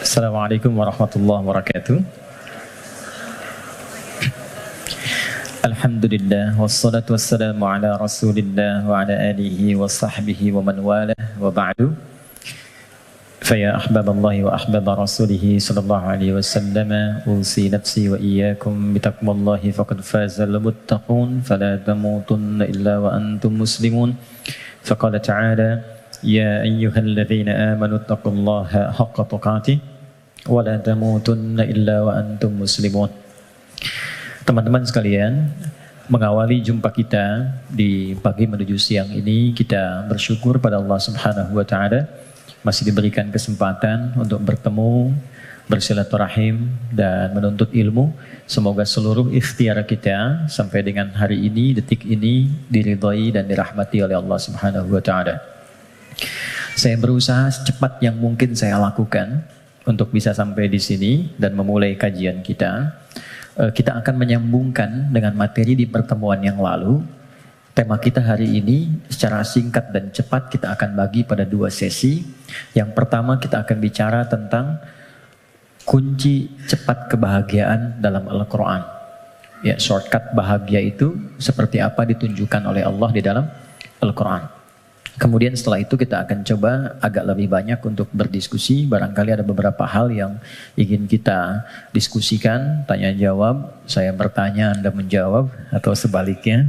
Assalamualaikum warahmatullahi wabarakatuh. Alhamdulillah wassalatu wassalamu ala Rasulillah wa ala alihi wa sahbihi wa man walah wa ba'du. Faya ahbaballahi wa ahbaba rasulihi sallallahu alaihi wasallam, usi nafsi wa iyyakum bitaqwallahi faqad fazal muttaqun fala tamutunna illa wa antum muslimun. Faqala ta'ala ya ayyuhalladzina amanu taqullaha haqqa tuqatih wa la tamutunna illa wa antum muslimun. Teman-teman sekalian, mengawali jumpa kita di pagi menuju siang ini, kita bersyukur pada Allah Subhanahu wa taala masih diberikan kesempatan untuk bertemu, bersilaturahim dan menuntut ilmu. Semoga seluruh ikhtiar kita sampai dengan hari ini, detik ini diridhai dan dirahmati oleh Allah Subhanahu wa taala. Saya berusaha secepat yang mungkin saya lakukan untuk bisa sampai di sini dan memulai kajian kita. Kita akan menyambungkan dengan materi di pertemuan yang lalu. Tema kita hari ini secara singkat dan cepat kita akan bagi pada dua sesi. Yang pertama kita akan bicara tentang kunci cepat kebahagiaan dalam Al-Quran. Ya, shortcut bahagia itu seperti apa ditunjukkan oleh Allah di dalam Al-Quran. Kemudian setelah itu kita akan coba agak lebih banyak untuk berdiskusi. Barangkali ada beberapa hal yang ingin kita diskusikan, tanya jawab, saya bertanya Anda menjawab atau sebaliknya.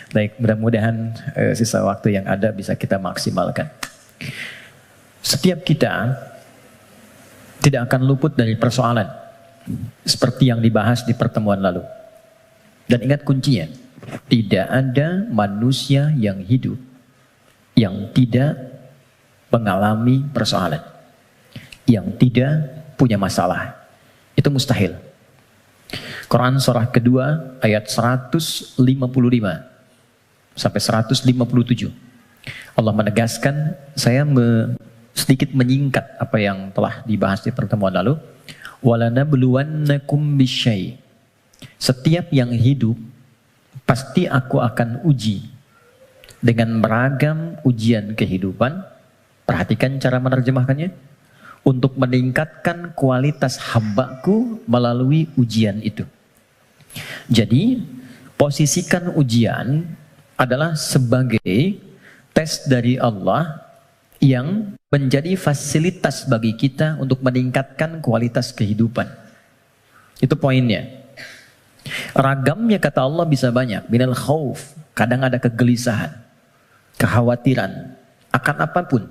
Baik, mudah-mudahan sisa waktu yang ada bisa kita maksimalkan. Setiap kita tidak akan luput dari persoalan seperti yang dibahas di pertemuan lalu. Dan ingat kuncinya, tidak ada manusia yang hidup yang tidak mengalami persoalan, yang tidak punya masalah. Itu mustahil. Quran surah kedua ayat 155 sampai 157. Allah menegaskan, saya sedikit menyingkat apa yang telah dibahas di pertemuan lalu. Walanabluwannakum bisyai. Setiap yang hidup pasti aku akan uji dengan beragam ujian kehidupan. Perhatikan cara menerjemahkannya. Untuk meningkatkan kualitas hambaku melalui ujian itu. Jadi, posisikan ujian adalah sebagai tes dari Allah yang menjadi fasilitas bagi kita untuk meningkatkan kualitas kehidupan. Itu poinnya. Ragamnya kata Allah bisa banyak. Minal khauf, kadang ada kegelisahan, kekhawatiran akan apapun.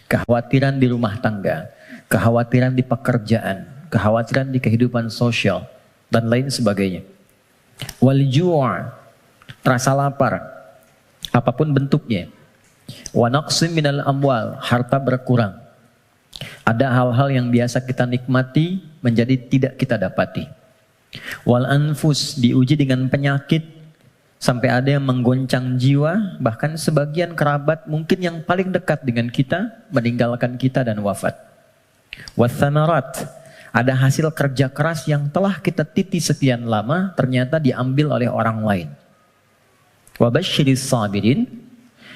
Kekhawatiran di rumah tangga, kekhawatiran di pekerjaan, kekhawatiran di kehidupan sosial, dan lain sebagainya. Wal ju', rasa lapar, apapun bentuknya. Wa naqsim minal amwal, harta berkurang. Ada hal-hal yang biasa kita nikmati menjadi tidak kita dapati. Wal anfus, diuji dengan penyakit, sampai ada yang menggoncang jiwa, bahkan sebagian kerabat mungkin yang paling dekat dengan kita meninggalkan kita dan wafat. Wathamarat, ada hasil kerja keras yang telah kita titi sekian lama ternyata diambil oleh orang lain. Wabasyiris sabirin,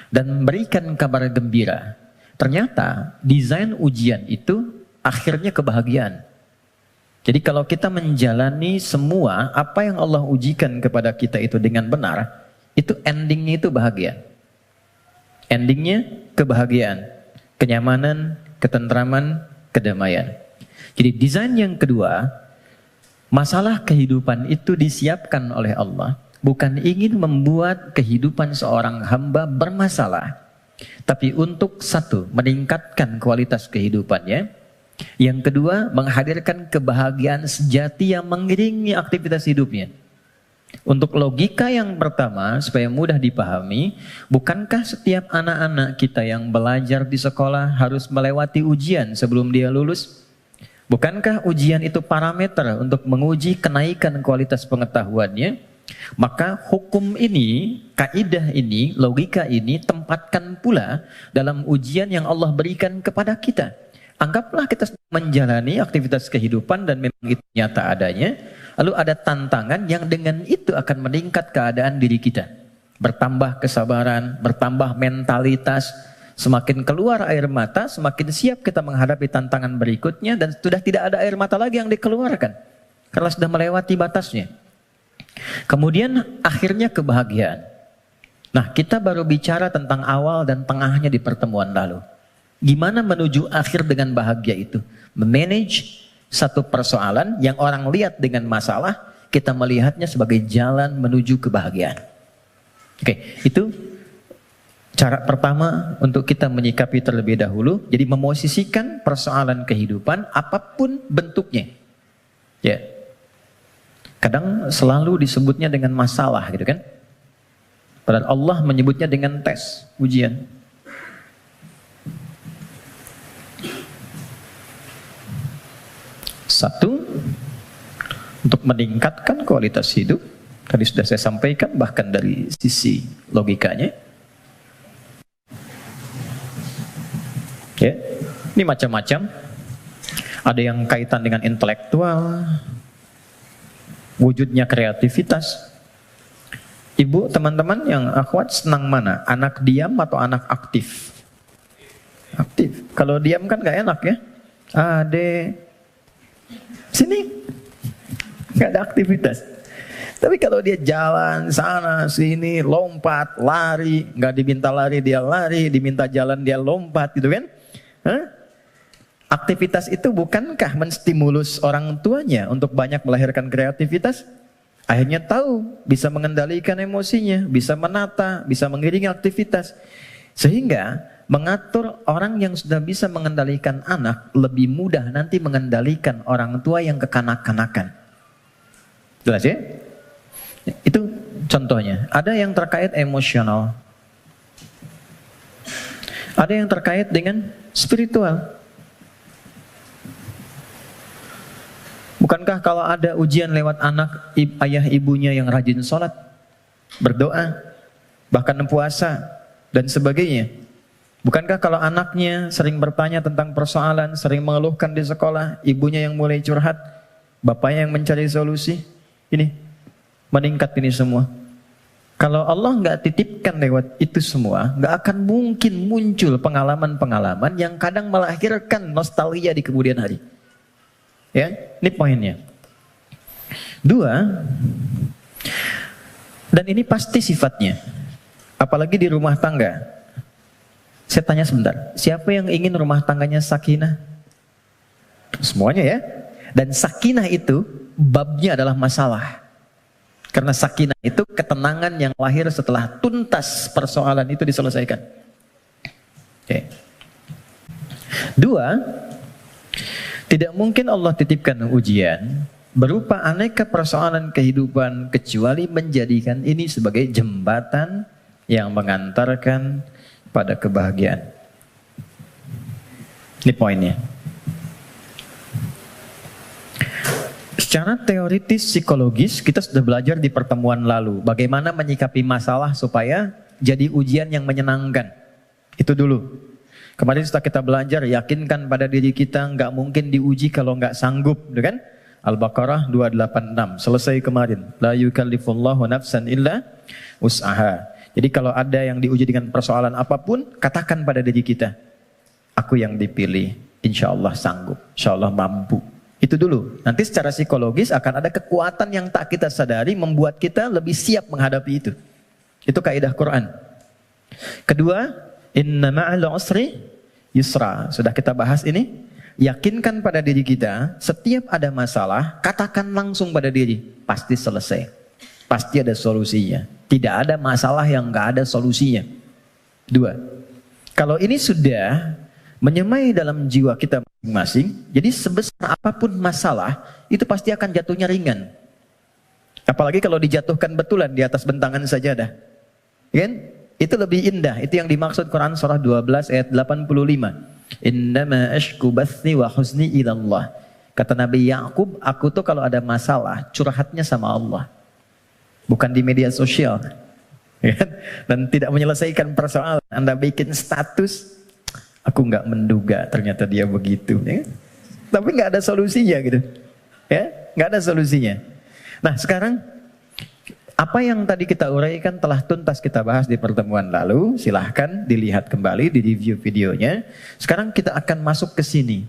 dan berikan kabar gembira. Ternyata desain ujian itu akhirnya kebahagiaan. Jadi kalau kita menjalani semua apa yang Allah ujikan kepada kita itu dengan benar, itu endingnya itu bahagia. Endingnya kebahagiaan, kenyamanan, ketentraman, kedamaian. Jadi desain yang kedua, masalah kehidupan itu disiapkan oleh Allah, bukan ingin membuat kehidupan seorang hamba bermasalah, tapi untuk satu, meningkatkan kualitas kehidupannya. Yang kedua, menghadirkan kebahagiaan sejati yang mengiringi aktivitas hidupnya. Untuk logika yang pertama, supaya mudah dipahami, bukankah setiap anak-anak kita yang belajar di sekolah harus melewati ujian sebelum dia lulus? Bukankah ujian itu parameter untuk menguji kenaikan kualitas pengetahuannya? Maka hukum ini, kaidah ini, logika ini tempatkan pula dalam ujian yang Allah berikan kepada kita. Anggaplah kita menjalani aktivitas kehidupan dan memang itu nyata adanya. Lalu ada tantangan yang dengan itu akan meningkat keadaan diri kita. Bertambah kesabaran, bertambah mentalitas, Semakin keluar air mata, semakin siap kita menghadapi tantangan berikutnya dan sudah tidak ada air mata lagi yang dikeluarkan. Karena sudah melewati batasnya. Kemudian akhirnya kebahagiaan. Nah, kita baru bicara tentang awal dan tengahnya di pertemuan lalu. Gimana menuju akhir dengan bahagia itu? Memanage satu persoalan yang orang lihat dengan masalah, kita melihatnya sebagai jalan menuju kebahagiaan. Oke, itu cara pertama untuk kita menyikapi terlebih dahulu. Jadi memosisikan persoalan kehidupan apapun bentuknya. Ya. Kadang selalu disebutnya dengan masalah gitu kan. Padahal Allah menyebutnya dengan tes, ujian. Satu, untuk meningkatkan kualitas hidup. Tadi sudah saya sampaikan bahkan dari sisi logikanya. Ya, ini macam-macam. Ada yang kaitan dengan intelektual, wujudnya kreativitas. Ibu, teman-teman yang akhwat senang mana? Anak diam atau anak aktif? Aktif. Kalau diam kan gak enak ya. Ade, sini, gak ada aktivitas. Tapi kalau dia jalan sana sini, lompat, lari, gak diminta lari dia lari, diminta jalan dia lompat gitu kan? Hah? Aktivitas itu bukankah menstimulus orang tuanya untuk banyak melahirkan kreativitas? Akhirnya tahu, bisa mengendalikan emosinya, bisa menata, bisa mengiringi aktivitas. Sehingga mengatur orang yang sudah bisa mengendalikan anak lebih mudah nanti mengendalikan orang tua yang kekanak-kanakan. Jelas ya? Itu contohnya. Ada yang terkait emosional. Ada yang terkait dengan spiritual. Bukankah kalau ada ujian lewat anak, ayah ibunya yang rajin sholat, berdoa, bahkan puasa, dan sebagainya. Bukankah kalau anaknya sering bertanya tentang persoalan, sering mengeluhkan di sekolah, ibunya yang mulai curhat, bapaknya yang mencari solusi, ini meningkat ini semua. Kalau Allah nggak titipkan lewat itu semua, nggak akan mungkin muncul pengalaman-pengalaman yang kadang melahirkan nostalgia di kemudian hari. Ya, ini poinnya. Dua, dan ini pasti sifatnya, apalagi di rumah tangga. Saya tanya sebentar, siapa yang ingin rumah tangganya sakinah? Semuanya ya. Dan sakinah itu babnya adalah masalah. Karena sakinah itu ketenangan yang lahir setelah tuntas persoalan itu diselesaikan. Oke. Dua, tidak mungkin Allah titipkan ujian berupa aneka persoalan kehidupan kecuali menjadikan ini sebagai jembatan yang mengantarkan pada kebahagiaan. Ini poinnya. Secara teoritis psikologis kita sudah belajar di pertemuan lalu bagaimana menyikapi masalah supaya jadi ujian yang menyenangkan. Itu dulu. Kemarin setelah kita belajar, yakinkan pada diri kita nggak mungkin diuji kalau nggak sanggup, kan? Al-Baqarah 286, selesai kemarin. La yukallifullahu nafsan illa wus'aha. Jadi kalau ada yang diuji dengan persoalan apapun, katakan pada diri kita, aku yang dipilih, insya Allah sanggup, insya Allah mampu. Itu dulu. Nanti secara psikologis akan ada kekuatan yang tak kita sadari membuat kita lebih siap menghadapi itu. Itu kaidah Quran. Kedua, inna ma'al usri yusra. Sudah kita bahas ini. Yakinkan pada diri kita, setiap ada masalah, katakan langsung pada diri, pasti selesai. Pasti ada solusinya. Tidak ada masalah yang gak ada solusinya. Dua, kalau ini sudah menyemai dalam jiwa kita masing-masing, jadi sebesar apapun masalah, itu pasti akan jatuhnya ringan. Apalagi kalau dijatuhkan betulan di atas bentangan sajadah. Kan? Itu lebih indah. Itu yang dimaksud Quran surah 12 ayat 85. Innama ashku bathi wa huzni ilallah. Kata Nabi Ya'qub, aku tuh kalau ada masalah, curhatnya sama Allah. Bukan di media sosial. Dan tidak menyelesaikan persoalan. Anda bikin status, aku nggak menduga ternyata dia begitu. Ya? Tapi nggak ada solusinya gitu. Ya, nggak ada solusinya. Nah sekarang, Apa yang tadi kita uraikan telah tuntas kita bahas di pertemuan lalu. Silahkan dilihat kembali, di review videonya. Sekarang kita akan masuk ke sini.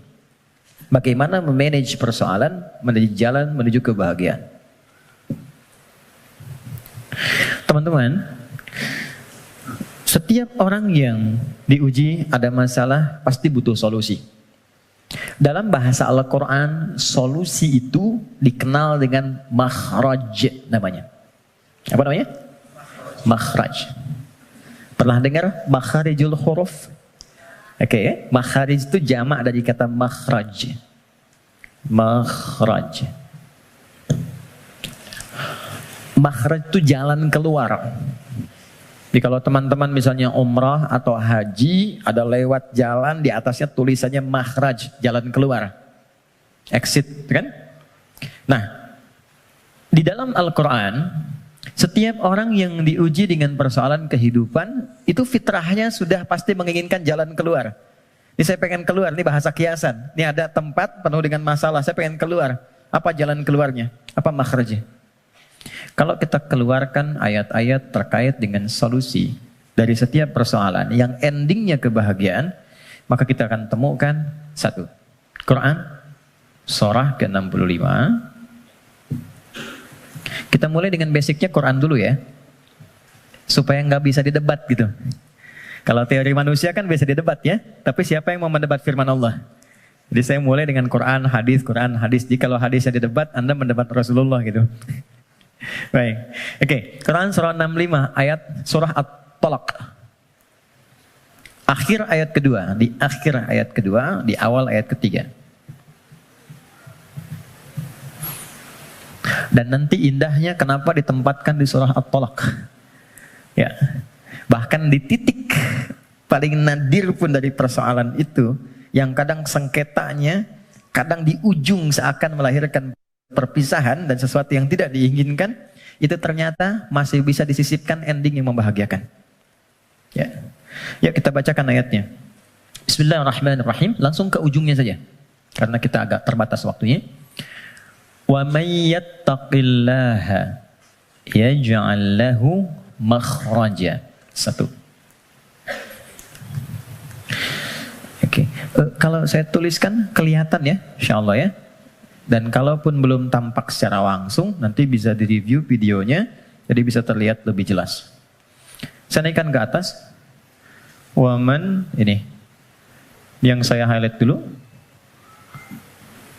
Bagaimana memanage persoalan menuju jalan menuju kebahagiaan. Teman-teman, setiap orang yang diuji ada masalah pasti butuh solusi. Dalam bahasa Al-Quran, solusi itu dikenal dengan makhraj namanya. Apa namanya? Makhraj. Pernah dengar makharijul huruf? Oke, ya. Makharij itu jamak dari kata makhraj. Makhraj. Makhraj itu jalan keluar. Jadi kalau teman-teman misalnya umrah atau haji, ada lewat jalan di atasnya tulisannya makhraj, jalan keluar. Exit, kan? Nah, di dalam Al-Quran, setiap orang yang diuji dengan persoalan kehidupan, itu fitrahnya sudah pasti menginginkan jalan keluar. Ini saya pengen keluar, ini bahasa kiasan. Ini ada tempat penuh dengan masalah, saya pengen keluar. Apa jalan keluarnya? Apa makhrajnya? Kalau kita keluarkan ayat-ayat terkait dengan solusi dari setiap persoalan yang endingnya kebahagiaan, maka kita akan temukan satu. Quran, surah ke-65. Kita mulai dengan basicnya Quran dulu ya, supaya nggak bisa didebat gitu. Kalau teori manusia kan bisa didebat ya, tapi siapa yang mau mendebat firman Allah? Jadi saya mulai dengan Quran, hadis. Jadi kalau hadisnya didebat, Anda mendebat Rasulullah gitu. Baik, oke. Quran surah 65 ayat surah At-Talaq. Akhir ayat kedua, di akhir ayat kedua, di awal ayat ketiga. Dan nanti indahnya kenapa ditempatkan di surah At-Talaq. Ya. Bahkan di titik paling nadir pun dari persoalan itu, yang kadang sengketanya, kadang di ujung seakan melahirkan perpisahan dan sesuatu yang tidak diinginkan, itu ternyata masih bisa disisipkan ending yang membahagiakan. Ya. Ya, kita bacakan ayatnya. Bismillahirrahmanirrahim. Langsung ke ujungnya saja, karena kita agak terbatas waktunya. Wa may yattaqillaha yaj'al lahu makhraja. Satu. Oke. Kalau saya tuliskan kelihatan ya, insyaallah ya. Dan kalaupun belum tampak secara langsung, nanti bisa direview videonya, jadi bisa terlihat lebih jelas. Saya naikkan ke atas. Waman, ini. Yang saya highlight dulu.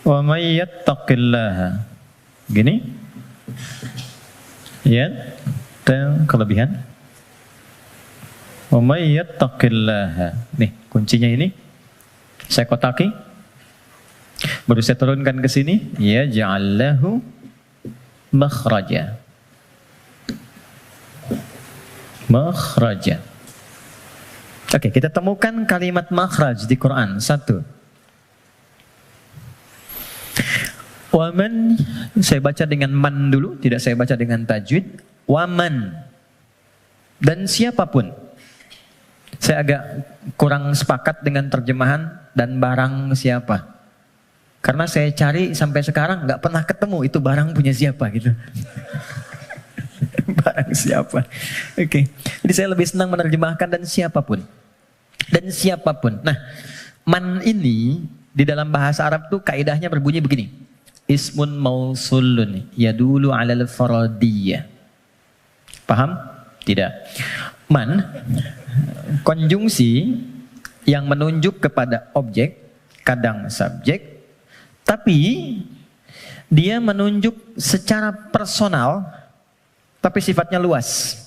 Wa may yattaqillaha. Gini. Ya, dan kelebihan. Wa may yattaqillaha. Nih, kuncinya ini. Saya kotaki. Baru saya turunkan ke sini, ya ja'allahu makhraja. Makhraja. Oke, kita temukan kalimat makhraj di Quran. Satu. Waman, saya baca dengan man dulu, tidak saya baca dengan tajwid. Waman. Dan siapapun. Saya agak kurang sepakat dengan terjemahan dan barang siapa. Karena saya cari sampai sekarang nggak pernah ketemu itu barang punya siapa gitu. Barang siapa. Oke. Jadi saya lebih senang menerjemahkan dan siapapun. Dan siapapun. Nah, man ini di dalam bahasa Arab tuh kaidahnya berbunyi begini. Ismun mausulun yadulu alal faradiyah. Paham? Tidak. Man, konjungsi yang menunjuk kepada objek, kadang subjek, tapi dia menunjuk secara personal, tapi sifatnya luas.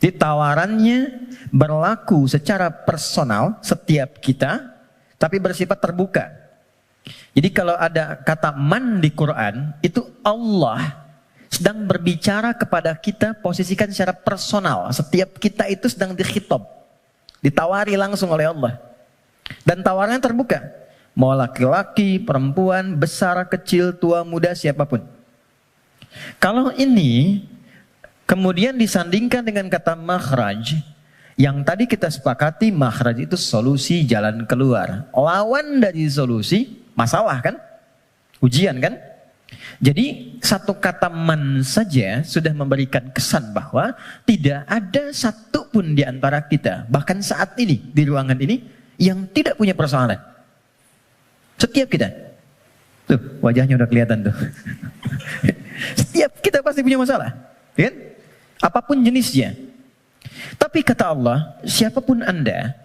Jadi tawarannya berlaku secara personal setiap kita, tapi bersifat terbuka. Jadi kalau ada kata man di Quran, itu Allah sedang berbicara kepada kita, posisikan secara personal. Setiap kita itu sedang dikhitab, ditawari langsung oleh Allah. Dan tawarannya terbuka. Mau laki-laki, perempuan, besar, kecil, tua, muda, siapapun. Kalau ini kemudian disandingkan dengan kata makhraj, yang tadi kita sepakati makhraj itu solusi, jalan keluar. Lawan dari solusi, masalah kan? Ujian kan? Jadi satu kata man saja sudah memberikan kesan bahwa tidak ada satupun di antara kita, bahkan saat ini di ruangan ini, yang tidak punya persoalan. Setiap kita. Tuh, wajahnya udah kelihatan tuh. Setiap kita pasti punya masalah. Kan? Apapun jenisnya. Tapi kata Allah, siapapun Anda,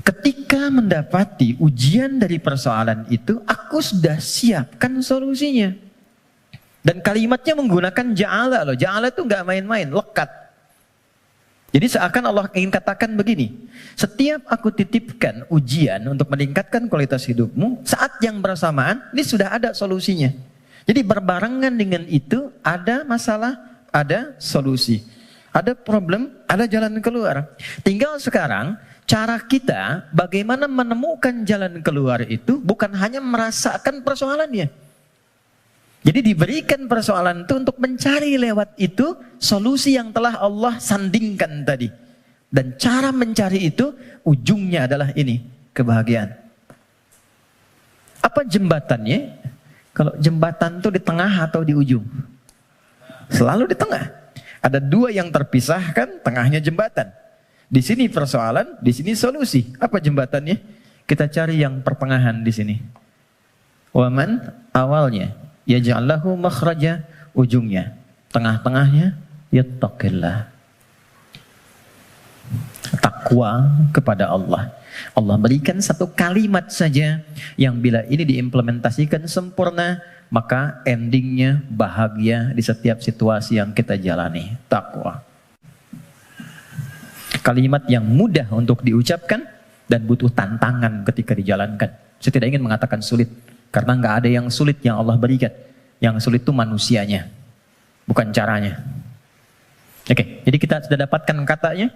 ketika mendapati ujian dari persoalan itu, aku sudah siapkan solusinya. Dan kalimatnya menggunakan ja'ala loh. Ja'ala itu nggak main-main, lekat. Jadi seakan Allah ingin katakan begini, setiap aku titipkan ujian untuk meningkatkan kualitas hidupmu, saat yang bersamaan, ini sudah ada solusinya. Jadi berbarengan dengan itu, ada masalah, ada solusi. Ada problem, ada jalan keluar. Tinggal sekarang, cara kita bagaimana menemukan jalan keluar itu bukan hanya merasakan persoalannya. Jadi diberikan persoalan itu untuk mencari lewat itu solusi yang telah Allah sandingkan tadi. Dan cara mencari itu ujungnya adalah ini, kebahagiaan. Apa jembatannya? Kalau jembatan itu di tengah atau di ujung? Selalu di tengah. Ada dua yang terpisahkan, tengahnya jembatan. Di sini persoalan, di sini solusi. Apa jembatannya? Kita cari yang pertengahan di sini. Waman awalnya, yaj'allahu makhraja, ujungnya. Tengah-tengahnya, yattaqillah. Takwa kepada Allah. Allah berikan satu kalimat saja yang bila ini diimplementasikan sempurna, maka endingnya bahagia di setiap situasi yang kita jalani. Takwa. Kalimat yang mudah untuk diucapkan dan butuh tantangan ketika dijalankan. Saya tidak ingin mengatakan sulit, karena nggak ada yang sulit yang Allah berikan. Yang sulit itu manusianya, bukan caranya. Oke, jadi kita sudah dapatkan katanya.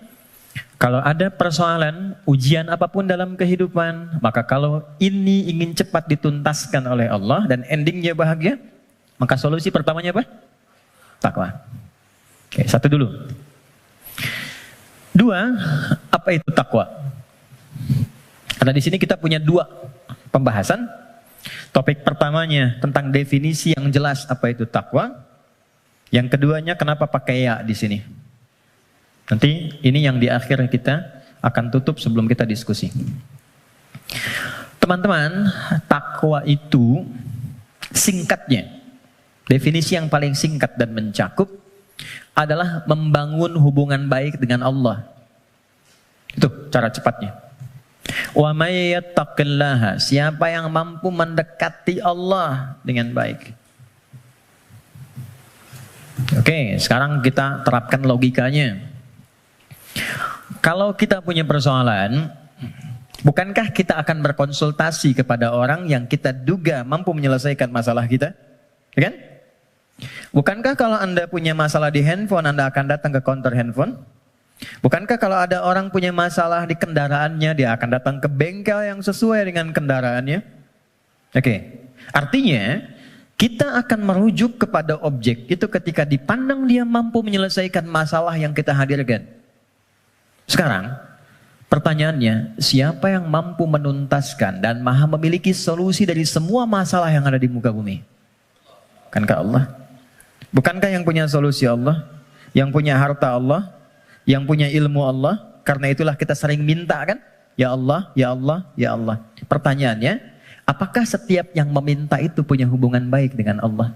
Kalau ada persoalan, ujian apapun dalam kehidupan, maka kalau ini ingin cepat dituntaskan oleh Allah dan endingnya bahagia, maka solusi pertamanya apa? Takwa. Oke, satu dulu. Dua, apa itu takwa? Karena di sini kita punya dua pembahasan. Topik pertamanya tentang definisi yang jelas apa itu takwa. Yang keduanya kenapa pakai ya di sini. Nanti ini yang di akhir kita akan tutup sebelum kita diskusi. Teman-teman, takwa itu singkatnya, definisi yang paling singkat dan mencakup adalah membangun hubungan baik dengan Allah. Itu cara cepatnya. Wa may yattaqillaha, siapa yang mampu mendekati Allah dengan baik. Oke, sekarang kita terapkan logikanya. Kalau kita punya persoalan, bukankah kita akan berkonsultasi kepada orang yang kita duga mampu menyelesaikan masalah kita? Ya kan? Bukankah kalau Anda punya masalah di handphone, Anda akan datang ke counter handphone? Bukankah kalau ada orang punya masalah di kendaraannya, dia akan datang ke bengkel yang sesuai dengan kendaraannya? Oke, artinya kita akan merujuk kepada objek itu ketika dipandang dia mampu menyelesaikan masalah yang kita hadirkan. Sekarang, pertanyaannya, siapa yang mampu menuntaskan dan maha memiliki solusi dari semua masalah yang ada di muka bumi? Bukankah Allah? Bukankah yang punya solusi Allah? Yang punya harta Allah? Yang punya ilmu Allah? Karena itulah kita sering minta kan? Ya Allah, ya Allah, ya Allah. Pertanyaannya, apakah setiap yang meminta itu punya hubungan baik dengan Allah?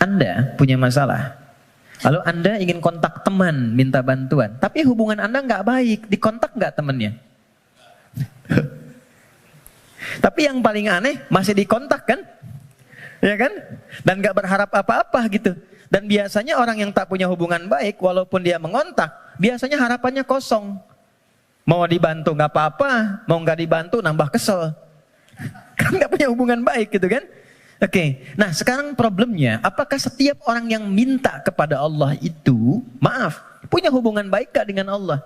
Anda punya masalah. Lalu Anda ingin kontak teman, minta bantuan. Tapi hubungan Anda nggak baik, dikontak nggak temannya? Tapi yang paling aneh, masih dikontak kan? Ya kan? Dan nggak berharap apa-apa gitu. Dan biasanya orang yang tak punya hubungan baik, walaupun dia mengontak, biasanya harapannya kosong. Mau dibantu nggak apa-apa, mau nggak dibantu nambah kesel. Kan nggak punya hubungan baik gitu kan? Oke, nah sekarang problemnya, apakah setiap orang yang minta kepada Allah itu, maaf, punya hubungan baik gak dengan Allah?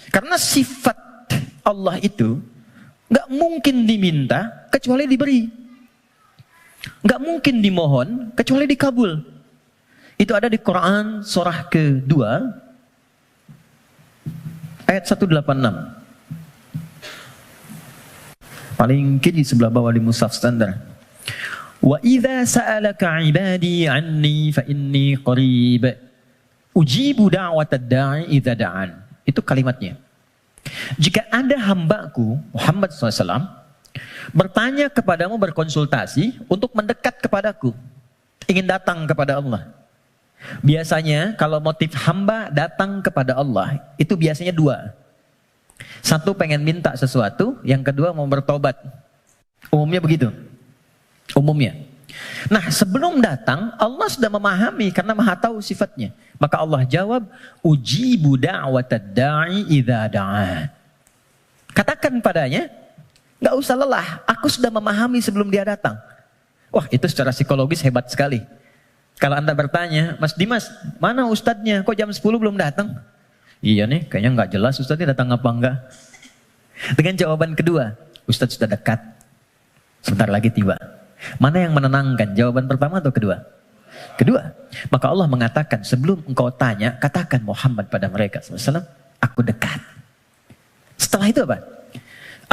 Karena sifat Allah itu gak mungkin diminta kecuali diberi. Gak mungkin dimohon kecuali dikabul. Itu ada di Quran surah kedua ayat 186. Paling kiri sebelah bawah di mushaf standar. Wa idza sa'alaka 'ibadi 'anni fa inni qarib. Ujibu da'watad da'i idza da'an. Itu kalimatnya. Jika ada hambaku Muhammad SAW bertanya kepadamu, berkonsultasi untuk mendekat kepadaku, ingin datang kepada Allah. Biasanya kalau motif hamba datang kepada Allah itu biasanya dua. Satu, pengen minta sesuatu, yang kedua mau bertobat. Umumnya begitu. Umumnya. Nah, sebelum datang Allah sudah memahami karena Maha tahu sifatnya. Maka Allah jawab, ujibu da'watad da'i idza da'a. Katakan padanya, nggak usah lelah, aku sudah memahami sebelum dia datang. Wah, itu secara psikologis hebat sekali. Kalau Anda bertanya, Mas Dimas, mana ustadznya? Kok jam 10 belum datang? Iya nih, kayaknya nggak jelas ustadznya datang apa enggak. Dengan jawaban kedua, ustadz sudah dekat, sebentar lagi tiba. Mana yang menenangkan, jawaban pertama atau kedua? Kedua. Maka Allah mengatakan, sebelum engkau tanya, katakan Muhammad pada mereka SAW, aku dekat. Setelah itu apa?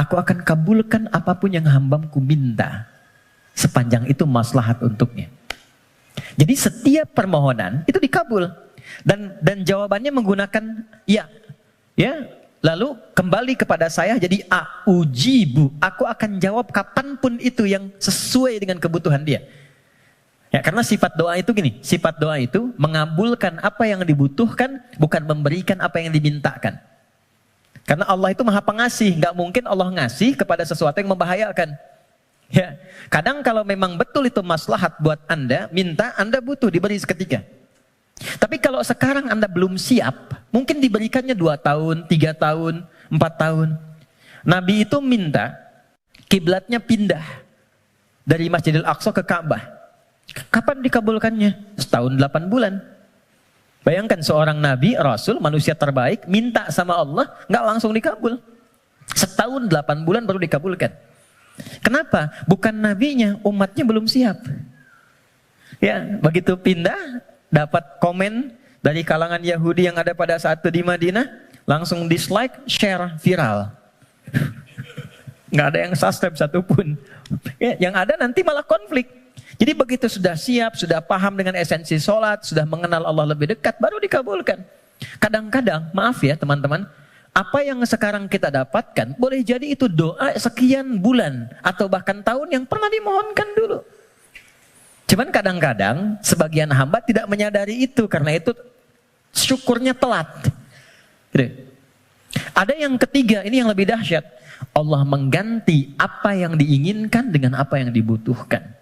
Aku akan kabulkan apapun yang hambaku minta, sepanjang itu maslahat untuknya. Jadi setiap permohonan itu dikabul. Dan jawabannya menggunakan ya. Lalu kembali kepada saya jadi ujibu. Aku akan jawab kapanpun itu yang sesuai dengan kebutuhan dia. Ya, karena sifat doa itu gini, sifat doa itu mengabulkan apa yang dibutuhkan, bukan memberikan apa yang dimintakan. Karena Allah itu Maha Pengasih, nggak mungkin Allah ngasih kepada sesuatu yang membahayakan. Ya, kadang kalau memang betul itu maslahat buat Anda, minta, Anda butuh diberi seketika. Tapi kalau sekarang Anda belum siap, mungkin diberikannya 2 tahun, 3 tahun, 4 tahun. Nabi itu minta kiblatnya pindah dari Masjidil Aqsa ke Ka'bah. Kapan dikabulkannya? Setahun 8 bulan. Bayangkan seorang Nabi, Rasul, manusia terbaik, minta sama Allah, nggak langsung dikabul. Setahun 8 bulan baru dikabulkan. Kenapa? Bukan nabinya, umatnya belum siap. Ya, begitu pindah, dapat komen dari kalangan Yahudi yang ada pada saat itu di Madinah, langsung dislike, share, viral. Nggak ada yang subscribe satupun. Ya, yang ada nanti malah konflik. Jadi begitu sudah siap, sudah paham dengan esensi sholat, sudah mengenal Allah lebih dekat, baru dikabulkan. Kadang-kadang, maaf ya teman-teman, apa yang sekarang kita dapatkan, boleh jadi itu doa sekian bulan, atau bahkan tahun yang pernah dimohonkan dulu. Cuman kadang-kadang sebagian hamba tidak menyadari itu, karena itu syukurnya telat. Gitu. Ada yang ketiga, ini yang lebih dahsyat. Allah mengganti apa yang diinginkan dengan apa yang dibutuhkan.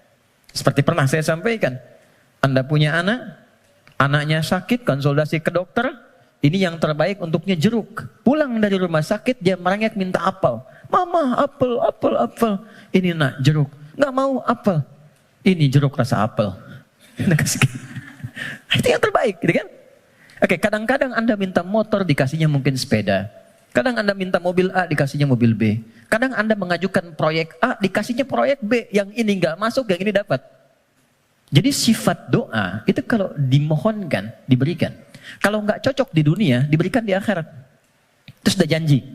Seperti pernah saya sampaikan, Anda punya anak, anaknya sakit, konsultasi ke dokter, ini yang terbaik untuknya jeruk. Pulang dari rumah sakit, dia merengek minta apel. Mama, apel, apel, apel. Ini nak, jeruk. Nggak mau apel. Ini jeruk rasa apel. Itu yang terbaik, gitu kan? Oke, kadang-kadang Anda minta motor, dikasihnya mungkin sepeda. Kadang Anda minta mobil A, dikasihnya mobil B. Kadang Anda mengajukan proyek A, dikasihnya proyek B. Yang ini nggak masuk, yang ini dapat. Jadi sifat doa, itu kalau dimohonkan, diberikan. Kalau nggak cocok di dunia, diberikan di akhirat. Itu sudah janji.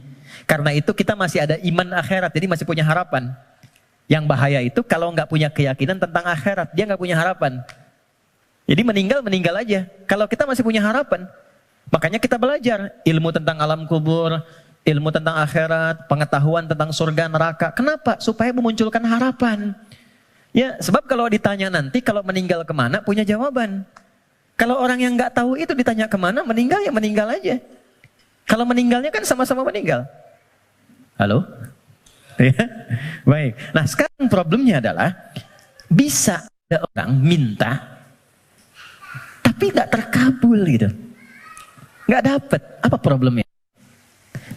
Karena itu kita masih ada iman akhirat, jadi masih punya harapan. Yang bahaya itu kalau nggak punya keyakinan tentang akhirat, dia nggak punya harapan. Jadi meninggal aja. Kalau kita masih punya harapan, makanya kita belajar ilmu tentang alam kubur, ilmu tentang akhirat, pengetahuan tentang surga neraka. Kenapa? Supaya memunculkan harapan. Ya, sebab kalau ditanya nanti, kalau meninggal kemana, punya jawaban. Kalau orang yang nggak tahu itu ditanya kemana, meninggal ya meninggal aja. Kalau meninggalnya kan sama-sama meninggal. Halo? Ya, baik. Nah sekarang problemnya adalah, bisa ada orang minta, tapi nggak terkabul gitu. Nggak dapat. Apa problemnya?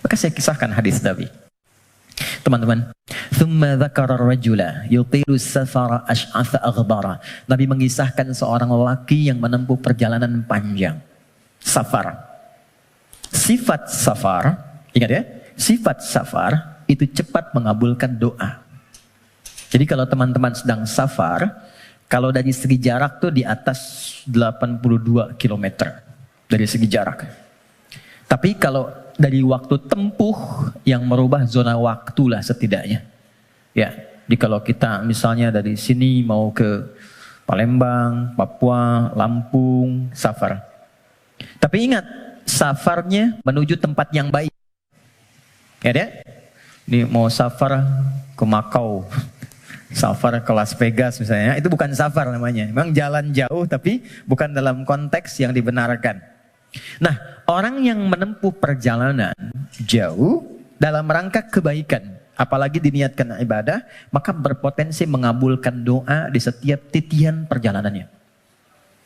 Maka saya kisahkan hadis Nabi. Teman-teman, thumma dzakara ar-rajula yutilu safara ash'atha aghbara. Nabi mengisahkan seorang lelaki yang menempuh perjalanan panjang. Safar. Sifat safar, ingat ya, sifat safar itu cepat mengabulkan doa. Jadi kalau teman-teman sedang safar, kalau dari segi jarak tuh di atas 82 km dari segi jarak. Tapi kalau dari waktu tempuh yang merubah zona waktu lah setidaknya. Ya, Jadi kalau kita misalnya dari sini mau ke Palembang, Papua, Lampung, safar. Tapi ingat, safarnya menuju tempat yang baik. Ya deh? Ini mau safar ke Makau, safar ke Las Vegas misalnya, itu bukan safar namanya. Memang jalan jauh tapi bukan dalam konteks yang dibenarkan. Nah, orang yang menempuh perjalanan jauh dalam rangka kebaikan, apalagi diniatkan ibadah, maka berpotensi mengabulkan doa di setiap titian perjalanannya.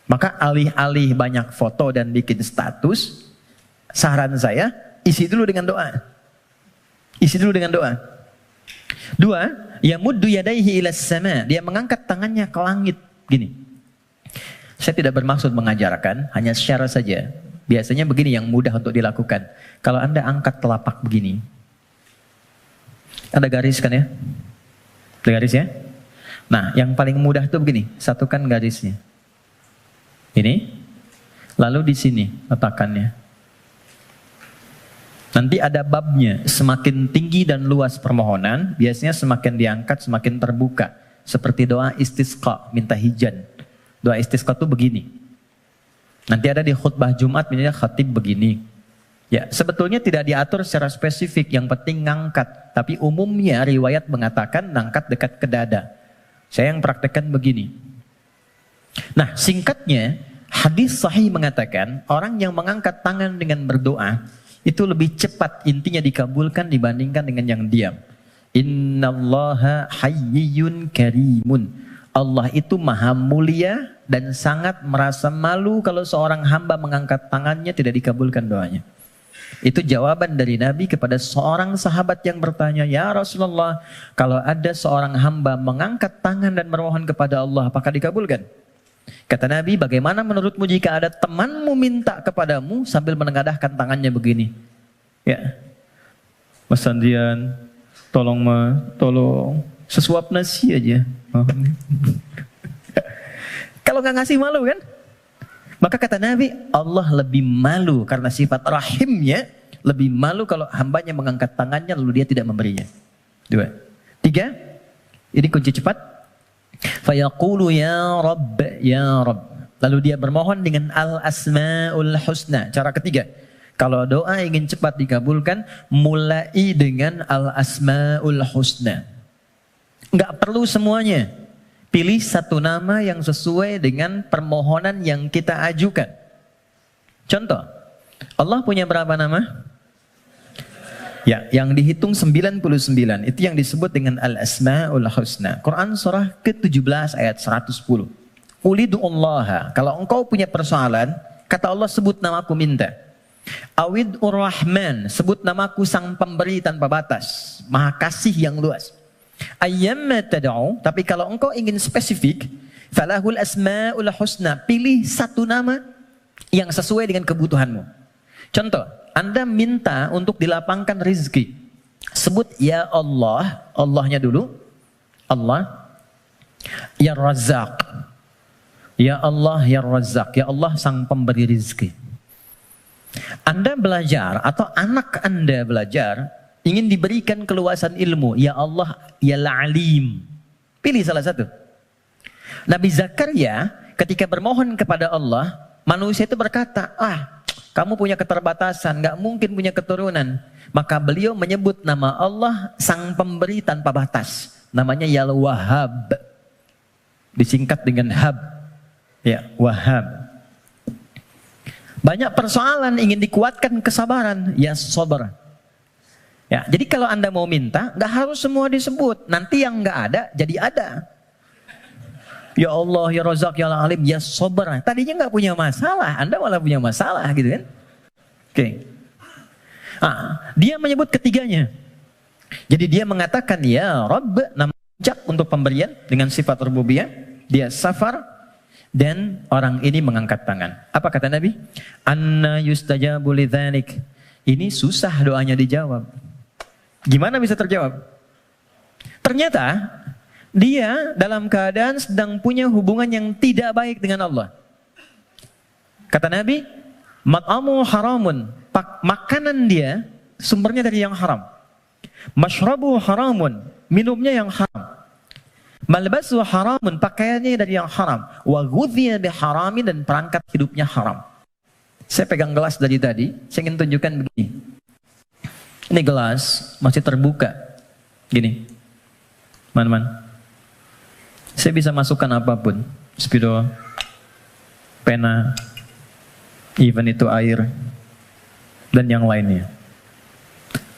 Maka alih-alih banyak foto dan bikin status, saran saya, isi dulu dengan doa. Isi dulu dengan doa. Dua, yamuddu yadaihi ilas sama, dia mengangkat tangannya ke langit. Gini, saya tidak bermaksud mengajarkan, hanya share saja. Biasanya begini yang mudah untuk dilakukan. Kalau Anda angkat telapak begini, ada garis kan ya? Ada garis ya? Nah, yang paling mudah itu begini, satukan garisnya. Ini, lalu di sini letakkannya. Nanti ada babnya, semakin tinggi dan luas permohonan, biasanya semakin diangkat, semakin terbuka. Seperti doa istisqa, minta hujan. Doa istisqa itu begini. Nanti ada di khutbah Jumat, misalnya khatib begini. Ya, sebetulnya tidak diatur secara spesifik, yang penting ngangkat. Tapi umumnya riwayat mengatakan ngangkat dekat ke dada. Saya yang praktekkan begini. Nah, singkatnya, hadis sahih mengatakan, orang yang mengangkat tangan dengan berdoa, itu lebih cepat intinya dikabulkan dibandingkan dengan yang diam. Innallaha hayyun karimun. Allah itu maha mulia dan sangat merasa malu kalau seorang hamba mengangkat tangannya tidak dikabulkan doanya. Itu jawaban dari Nabi kepada seorang sahabat yang bertanya, "Ya Rasulullah, kalau ada seorang hamba mengangkat tangan dan memohon kepada Allah, apakah dikabulkan?" Kata Nabi, bagaimana menurutmu jika ada temanmu minta kepadamu sambil menengadahkan tangannya begini? Ya, Mas Andrian, tolong sesuap nasi aja. Kalau nggak ngasih malu kan? Maka kata Nabi, Allah lebih malu karena sifat rahimnya, lebih malu kalau hambanya mengangkat tangannya lalu dia tidak memberinya. Dua. Tiga, ini kunci cepat. Fayaqulu ya Rabb, ya Rabb. Lalu dia bermohon dengan al-asma'ul husna. Cara ketiga, kalau doa ingin cepat dikabulkan, mulai dengan al-asma'ul husna. Enggak perlu semuanya. Pilih satu nama yang sesuai dengan permohonan yang kita ajukan. Contoh, Allah punya berapa nama? Ya, yang dihitung 99. Itu yang disebut dengan Al-Asma'ul Husna. Quran surah ke-17 ayat 110. Ulidu'ullaha. Kalau engkau punya persoalan, kata Allah, sebut namaku minta. Awid'ur Rahman. Sebut namaku sang pemberi tanpa batas. Maha kasih yang luas. Ayyamma tad'u. Tapi kalau engkau ingin spesifik, falahul asma'ul husna. Pilih satu nama yang sesuai dengan kebutuhanmu. Contoh, Anda minta untuk dilapangkan rezeki. Sebut ya Allah, Allahnya dulu. Allah. Ya Razzaq. Ya Allah, ya Razzaq. Ya Allah sang pemberi rezeki. Anda belajar atau anak Anda belajar, ingin diberikan keluasan ilmu. Ya Allah, ya Alim. Pilih salah satu. Nabi Zakaria ketika bermohon kepada Allah, manusia itu berkata, kamu punya keterbatasan, gak mungkin punya keturunan. Maka beliau menyebut nama Allah sang pemberi tanpa batas. Namanya Ya Wahhab. Disingkat dengan Hab. Ya, Wahhab. Banyak persoalan ingin dikuatkan kesabaran. Ya Sabar. Ya, jadi kalau Anda mau minta, gak harus semua disebut. Nanti yang gak ada, jadi ada. Ya Allah, ya Razak, ya Alim, ya Sabar. Tadinya gak punya masalah, Anda malah punya masalah gitu kan. Oke. Dia menyebut ketiganya. Jadi dia mengatakan ya Rabb, nama ucap untuk pemberian dengan sifat rububiyah. Dia safar dan orang ini mengangkat tangan. Apa kata Nabi? Anna yustajabu lidzalik. Ini susah doanya dijawab. Gimana bisa terjawab? Ternyata dia dalam keadaan sedang punya hubungan yang tidak baik dengan Allah. Kata Nabi, mat'amu haramun. Makanan dia sumbernya dari yang haram. Mashrabu haramun. Minumnya yang haram. Malbasu haramun, pakaiannya dari yang haram. Wa ghudhiya biharamin, dan perangkat hidupnya haram. Saya pegang gelas dari tadi, saya ingin tunjukkan begini. Ini gelas masih terbuka. Gini. Man. Saya bisa masukkan apapun. Spidol, pena, even itu air, dan yang lainnya.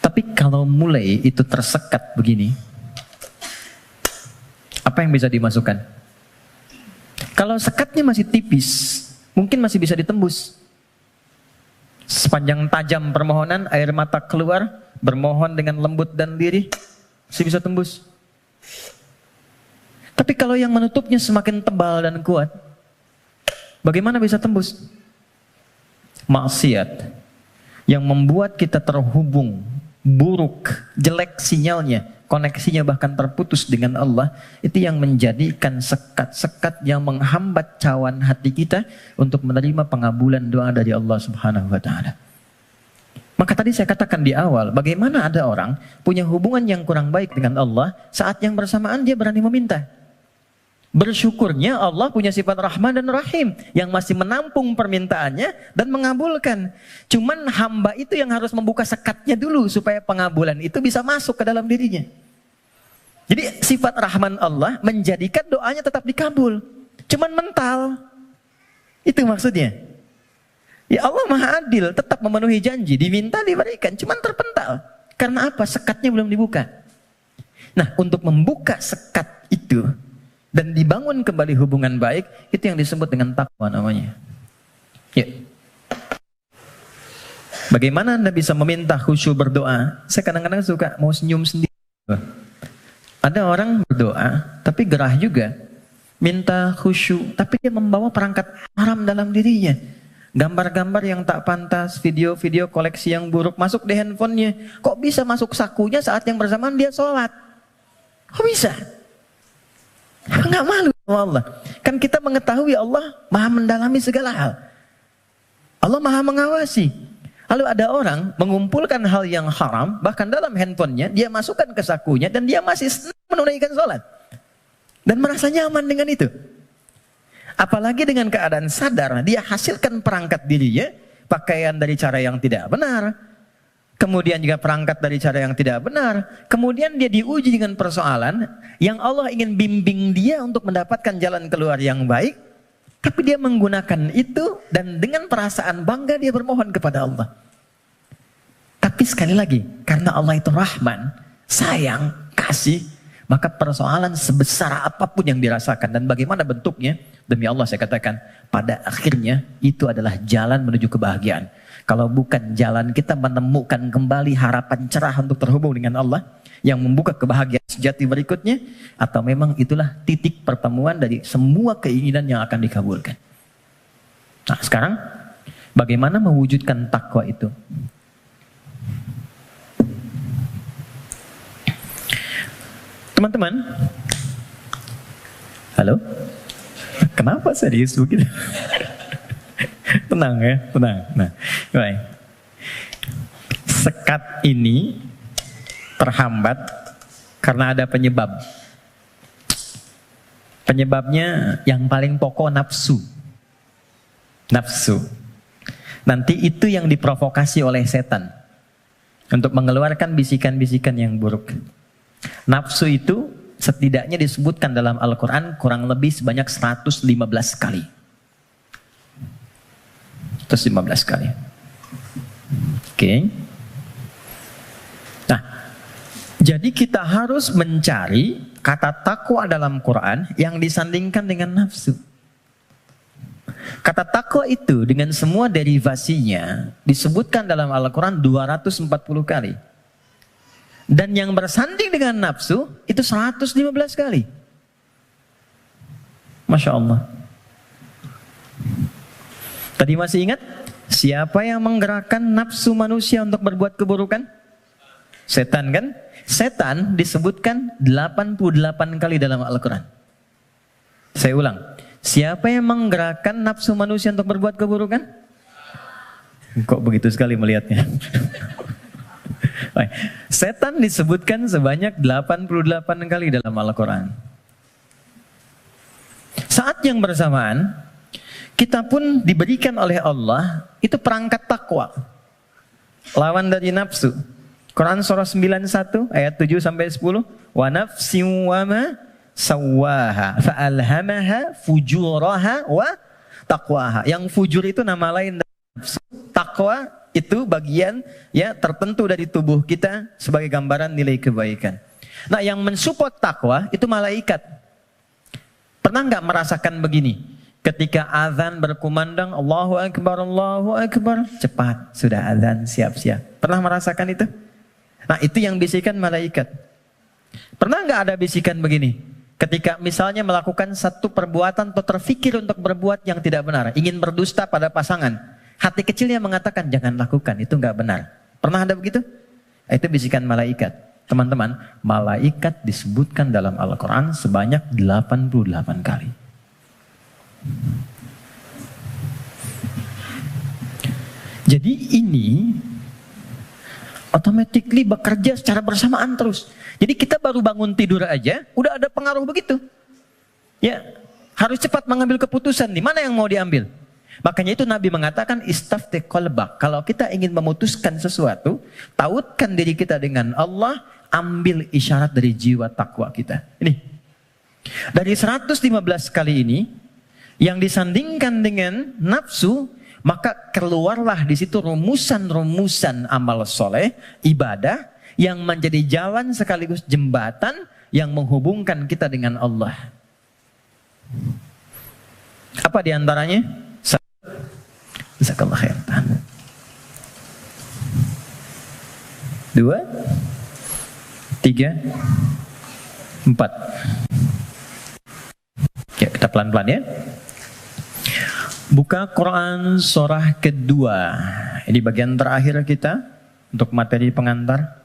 Tapi kalau mulai itu tersekat begini, apa yang bisa dimasukkan? Kalau sekatnya masih tipis, mungkin masih bisa ditembus. Sepanjang tajam permohonan, air mata keluar, bermohon dengan lembut dan lirih, masih bisa tembus. Tapi kalau yang menutupnya semakin tebal dan kuat, bagaimana bisa tembus? Maksiat yang membuat kita terhubung, buruk, jelek sinyalnya, koneksinya bahkan terputus dengan Allah, itu yang menjadikan sekat-sekat yang menghambat cawan hati kita untuk menerima pengabulan doa dari Allah Subhanahu wa Ta'ala. Maka tadi saya katakan di awal, bagaimana ada orang punya hubungan yang kurang baik dengan Allah, saat yang bersamaan dia berani meminta. Bersyukurnya Allah punya sifat Rahman dan Rahim yang masih menampung permintaannya dan mengabulkan. Cuman hamba itu yang harus membuka sekatnya dulu supaya pengabulan itu bisa masuk ke dalam dirinya. Jadi sifat Rahman Allah menjadikan doanya tetap dikabul. Cuman mental. Itu maksudnya. Ya Allah Maha Adil, tetap memenuhi janji, diminta diberikan, cuman terpental. Karena apa? Sekatnya belum dibuka. Nah, untuk membuka sekat itu dan dibangun kembali hubungan baik, itu yang disebut dengan takwa namanya. Ya. Bagaimana Anda bisa meminta khusyuk berdoa? Saya kadang-kadang suka mau senyum sendiri. Ada orang berdoa, tapi gerah juga. Minta khusyuk, tapi dia membawa perangkat haram dalam dirinya. Gambar-gambar yang tak pantas, video-video koleksi yang buruk masuk di handphonenya. Kok bisa masuk sakunya saat yang bersamaan dia sholat? Kok bisa? Nggak malu sama Allah. Kan kita mengetahui Allah Maha mendalami segala hal. Allah Maha mengawasi. Lalu ada orang mengumpulkan hal yang haram, bahkan dalam handphonenya dia masukkan ke sakunya dan dia masih menunaikan sholat. Dan merasa nyaman dengan itu. Apalagi dengan keadaan sadar, dia hasilkan perangkat dirinya, pakaian dari cara yang tidak benar. Kemudian juga perangkat dari cara yang tidak benar. Kemudian dia diuji dengan persoalan yang Allah ingin bimbing dia untuk mendapatkan jalan keluar yang baik. Tapi dia menggunakan itu dan dengan perasaan bangga dia bermohon kepada Allah. Tapi sekali lagi, karena Allah itu Rahman, sayang, kasih, maka persoalan sebesar apapun yang dirasakan dan bagaimana bentuknya, demi Allah saya katakan, pada akhirnya itu adalah jalan menuju kebahagiaan. Kalau bukan jalan kita menemukan kembali harapan cerah untuk terhubung dengan Allah yang membuka kebahagiaan sejati berikutnya, atau memang itulah titik pertemuan dari semua keinginan yang akan dikabulkan. Nah sekarang bagaimana mewujudkan takwa itu? Teman-teman, halo? Kenapa serius begitu? Tenang ya, tenang. Nah, baik. Sekat ini terhambat karena ada penyebab. Penyebabnya yang paling pokok nafsu. Nafsu. Nanti itu yang diprovokasi oleh setan untuk mengeluarkan bisikan-bisikan yang buruk. Nafsu itu setidaknya disebutkan dalam Al-Quran kurang lebih sebanyak 115 kali. 115 kali. Oke. Nah, jadi kita harus mencari kata takwa dalam Quran yang disandingkan dengan nafsu. Kata takwa itu dengan semua derivasinya disebutkan dalam Al-Quran 240 kali. Dan yang bersanding dengan nafsu itu 115 kali. Masya Allah. Tadi masih ingat? Siapa yang menggerakkan nafsu manusia untuk berbuat keburukan? Setan kan? Setan disebutkan 88 kali dalam Al-Quran. Saya ulang. Siapa yang menggerakkan nafsu manusia untuk berbuat keburukan? Kok begitu sekali melihatnya? Setan disebutkan sebanyak 88 kali dalam Al-Quran. Saat yang bersamaan, kita pun diberikan oleh Allah itu perangkat takwa. Lawan dari nafsu. Quran surah 91 ayat 7 sampai 10. Wa nafsin wa ma sawwaha fa'alhamaha fujuraha wa taqwaha. Yang fujur itu nama lain dari nafsu. Takwa itu bagian ya tertentu dari tubuh kita sebagai gambaran nilai kebaikan. Nah, yang mensupport takwa itu malaikat. Pernah nggak merasakan begini? Ketika azan berkumandang, Allahu Akbar, cepat sudah azan, siap-siap. Pernah merasakan itu? Nah, itu yang bisikan malaikat. Pernah nggak ada bisikan begini? Ketika misalnya melakukan satu perbuatan atau terfikir untuk berbuat yang tidak benar, ingin berdusta pada pasangan, hati kecilnya mengatakan jangan lakukan, itu nggak benar. Pernah ada begitu? Itu bisikan malaikat. Teman-teman, malaikat disebutkan dalam Al-Quran sebanyak 88 kali. Jadi ini automatically bekerja secara bersamaan terus. Jadi kita baru bangun tidur aja, udah ada pengaruh begitu. Ya, harus cepat mengambil keputusan nih, mana yang mau diambil. Makanya itu Nabi mengatakan istafti qalbak. Kalau kita ingin memutuskan sesuatu, tautkan diri kita dengan Allah, ambil isyarat dari jiwa takwa kita. Ini. Dari 115 kali ini yang disandingkan dengan nafsu, maka keluarlah di situ rumusan-rumusan amal soleh, ibadah yang menjadi jalan sekaligus jembatan yang menghubungkan kita dengan Allah. Apa diantaranya? Jazakallah khair. 2, 3, 4. Ya, kita pelan-pelan ya. Buka Quran surah kedua. Ini bagian terakhir kita untuk materi pengantar.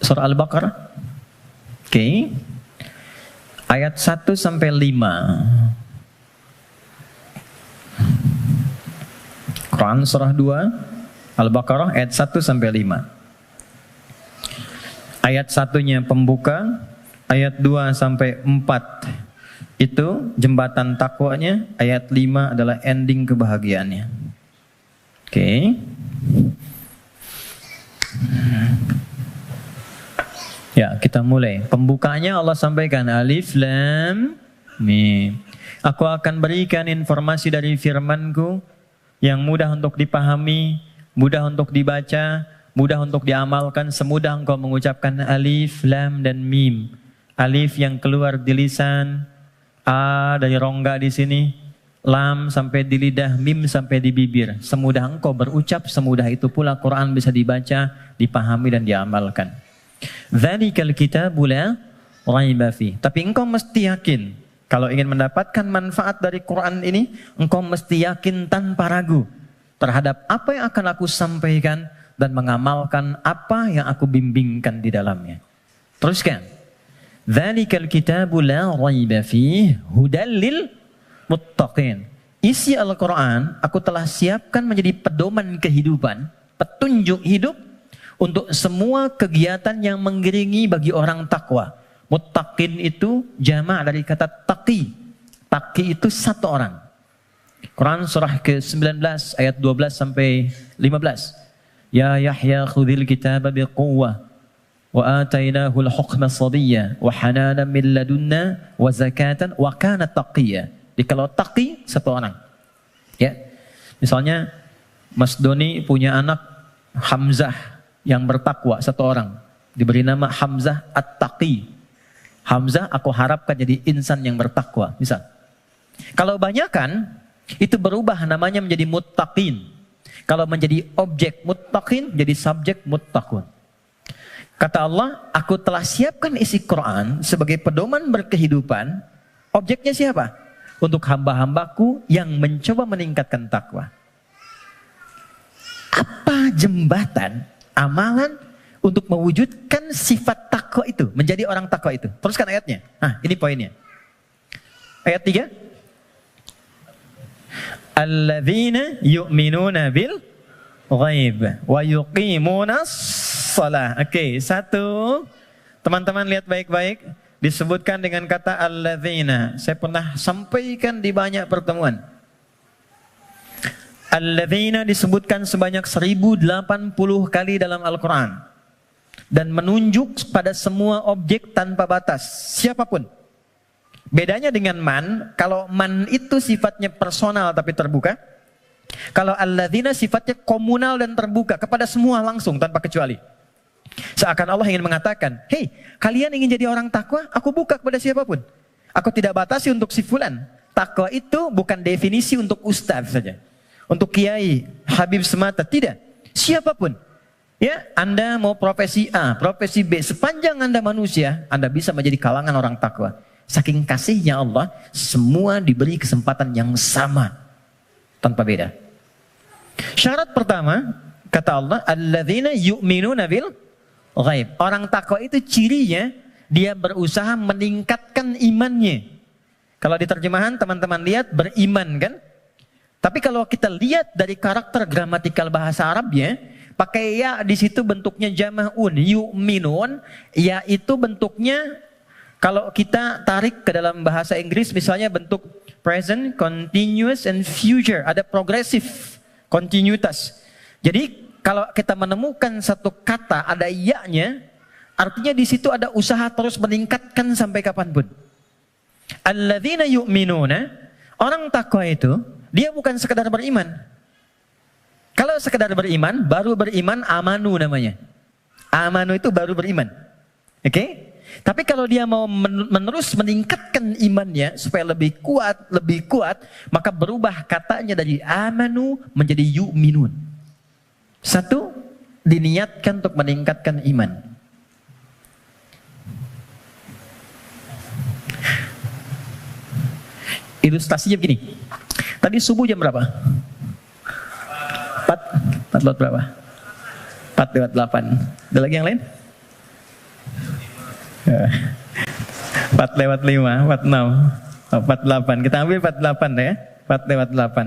Surah Al-Baqarah. Oke. Ayat 1 sampai 5. Quran surah 2 Al-Baqarah ayat 1 sampai 5. Ayat 1-nya pembuka, ayat 2 sampai 4 itu jembatan takwanya, ayat 5 adalah ending kebahagiaannya. Oke. Ya, kita mulai. Pembukanya Allah sampaikan Alif Lam Mim. Aku akan berikan informasi dari firman-Ku yang mudah untuk dipahami, mudah untuk dibaca, mudah untuk diamalkan, semudah engkau mengucapkan alif, lam, dan mim. Alif yang keluar di lisan, a dari rongga di sini, lam sampai di lidah, mim sampai di bibir. Semudah engkau berucap, semudah itu pula Quran bisa dibaca, dipahami, dan diamalkan. Dzalikal kitabu la raiba fi. Tapi engkau mesti yakin, kalau ingin mendapatkan manfaat dari Quran ini, engkau mesti yakin tanpa ragu terhadap apa yang akan aku sampaikan dan mengamalkan apa yang aku bimbingkan di dalamnya. Teruskan. Dzalikal kitabu la raiba fihi hudal lil muttaqin. Isi Al-Quran aku telah siapkan menjadi pedoman kehidupan, petunjuk hidup untuk semua kegiatan yang mengiringi bagi orang takwa. Muttaqin itu jamak dari kata taqi. Taqi itu satu orang. Quran surah ke-19 ayat 12 sampai 15. Ya Yahya khudhil kitaba biquwwah wa atainahu al-hukma sabiyya wa hananan min ladunna wa zakatan wa kana taqiyya. Jadi kalau taqi satu orang. Ya. Misalnya Mas Doni punya anak Hamzah yang bertakwa satu orang. Diberi nama Hamzah At-Taqi. Hamzah aku harapkan jadi insan yang bertakwa, misal. Kalau banyakan, itu berubah namanya menjadi muttaqin. Kalau menjadi objek muttaqin, jadi subjek muttaqun. Kata Allah, aku telah siapkan isi Quran sebagai pedoman berkehidupan. Objeknya siapa? Untuk hamba-hambaku yang mencoba meningkatkan takwa. Apa jembatan, amalan, untuk mewujudkan sifat takwa itu, menjadi orang takwa itu? Teruskan ayatnya. Nah, ini poinnya. Ayat 3. Alladzina yu'minuna bil ghaib wa yuqimunas shalah. Oke, 1. Teman-teman lihat baik-baik. disebutkan dengan kata alladzina. Saya pernah sampaikan di banyak pertemuan. Alladzina disebutkan sebanyak 1080 kali dalam Al-Quran. Dan menunjuk pada semua objek tanpa batas. Siapapun. Bedanya dengan man, kalau man itu sifatnya personal tapi terbuka. Kalau alladzina sifatnya komunal dan terbuka kepada semua langsung tanpa kecuali. Seakan Allah ingin mengatakan, hei, kalian ingin jadi orang takwa? Aku buka kepada siapapun. Aku tidak batasi untuk si fulan. Takwa itu bukan definisi untuk ustaz saja, untuk kiai, habib semata, tidak. Siapapun. Ya, Anda mau profesi A, profesi B, sepanjang Anda manusia, Anda bisa menjadi kalangan orang takwa. Saking kasihnya Allah, semua diberi kesempatan yang sama. Tanpa beda. Syarat pertama, kata Allah, alladzina yu'minuna bil ghaib. Orang takwa itu cirinya, dia berusaha meningkatkan imannya. Kalau di terjemahan teman-teman lihat beriman kan? Tapi kalau kita lihat dari karakter gramatikal bahasa Arabnya, pakai ya di situ bentuknya jama'un, yu'minun, ya itu bentuknya kalau kita tarik ke dalam bahasa Inggris misalnya bentuk present, continuous, and future. Ada progresif, kontinuitas. Jadi kalau kita menemukan satu kata ada ya-nya, artinya di situ ada usaha terus meningkatkan sampai kapanpun. Alladzina yu'minuna, orang takwa itu, dia bukan sekedar beriman. Kalau sekedar beriman, baru beriman amanu namanya. Amanu itu baru beriman. Oke? Tapi kalau dia mau menerus meningkatkan imannya supaya lebih kuat, maka berubah katanya dari amanu menjadi yu'minun. Satu, diniatkan untuk meningkatkan iman. Ilustrasinya begini. Tadi subuh jam berapa? 4 lewat berapa? 4 lewat 8. Ada lagi yang lain? 4 lewat 5, 46, 48. Kita ambil 48 ya. 4 lewat 8.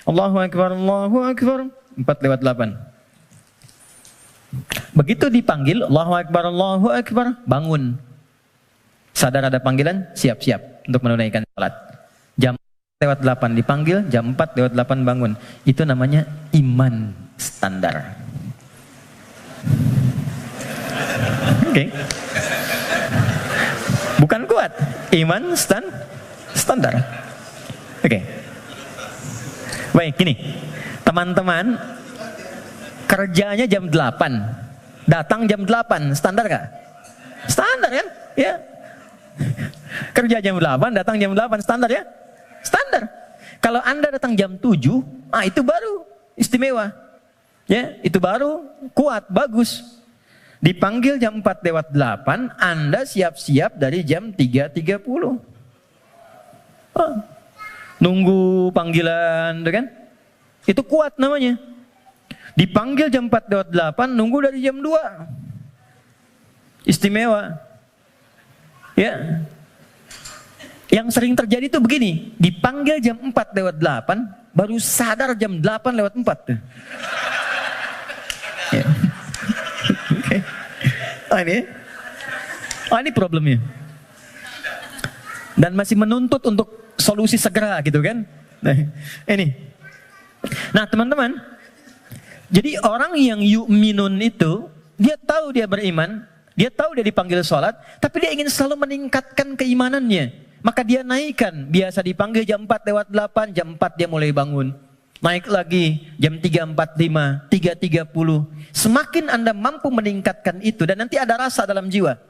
Allahu Akbar, Allahu Akbar. 4 lewat 8. Begitu dipanggil, Allahu Akbar, Allahu Akbar, bangun. Sadar ada panggilan, siap-siap untuk menunaikan salat. Jam 4 lewat 8 dipanggil, jam 4 lewat 8 bangun. Itu namanya iman standar. Oke. Bukan kuat, iman standar. Oke. Baik, gini. Teman-teman kerjanya jam 8. Datang jam 8, standar gak? Standar kan? Ya. Kerja jam 8, datang jam 8, standar ya? Standar. Kalau Anda datang jam 7, itu baru istimewa. Ya, itu baru kuat, bagus. Dipanggil jam 4 lewat 8, Anda siap-siap dari jam 3.30. Nunggu panggilan, kan? Itu kuat namanya. Dipanggil jam 4 lewat 8, nunggu dari jam 2. Istimewa. Ya. Yang sering terjadi itu begini, dipanggil jam 4 lewat 8, baru sadar jam 8 lewat 4. Ya. Okay. Ini problemnya. Dan masih menuntut untuk solusi segera gitu kan. Nah, ini. Nah, teman-teman, jadi orang yang yu'minun itu, dia tahu dia beriman, dia tahu dia dipanggil sholat, tapi dia ingin selalu meningkatkan keimanannya. Maka dia naikkan, biasa dipanggil jam 4 lewat 8, jam 4 dia mulai bangun. Naik lagi jam 3.45, 3.30. Semakin Anda mampu meningkatkan itu dan nanti ada rasa dalam jiwa.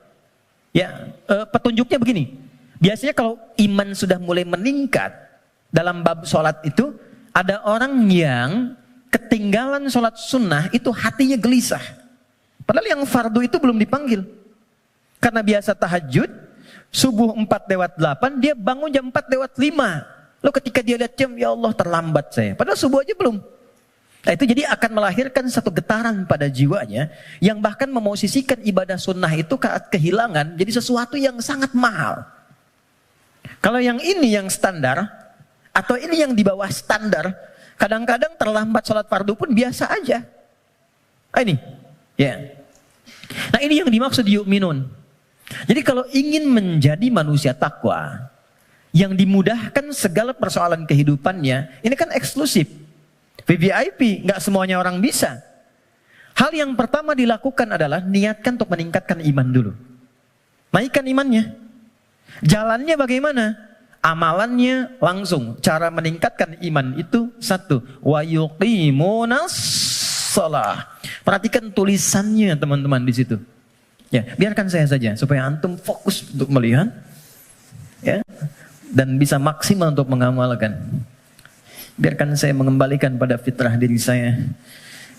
Ya, petunjuknya begini. Biasanya kalau iman sudah mulai meningkat dalam bab sholat itu, ada orang yang ketinggalan sholat sunnah itu hatinya gelisah. Padahal yang fardu itu belum dipanggil. Karena biasa tahajud, subuh 4 lewat 8, dia bangun jam 4 lewat 5. Lalu ketika dia lihat jam, ya Allah terlambat saya. Padahal subuh aja belum. Nah itu jadi akan melahirkan satu getaran pada jiwanya, yang bahkan memosisikan ibadah sunnah itu kehilangan, jadi sesuatu yang sangat mahal. Kalau yang ini yang standar, atau ini yang di bawah standar, kadang-kadang terlambat sholat fardu pun biasa aja. Ini, ya. Nah ini yang dimaksud yu'minun. Jadi kalau ingin menjadi manusia takwa yang dimudahkan segala persoalan kehidupannya, ini kan eksklusif. VVIP, nggak semuanya orang bisa. Hal yang pertama dilakukan adalah niatkan untuk meningkatkan iman dulu. Naikkan imannya. Jalannya bagaimana? Amalannya langsung. Cara meningkatkan iman itu satu. Wa yuqimunas shalah. Perhatikan tulisannya teman-teman di situ. Ya, biarkan saya saja supaya antum fokus untuk melihat, ya, dan bisa maksimal untuk mengamalkan. Biarkan saya mengembalikan pada fitrah diri saya.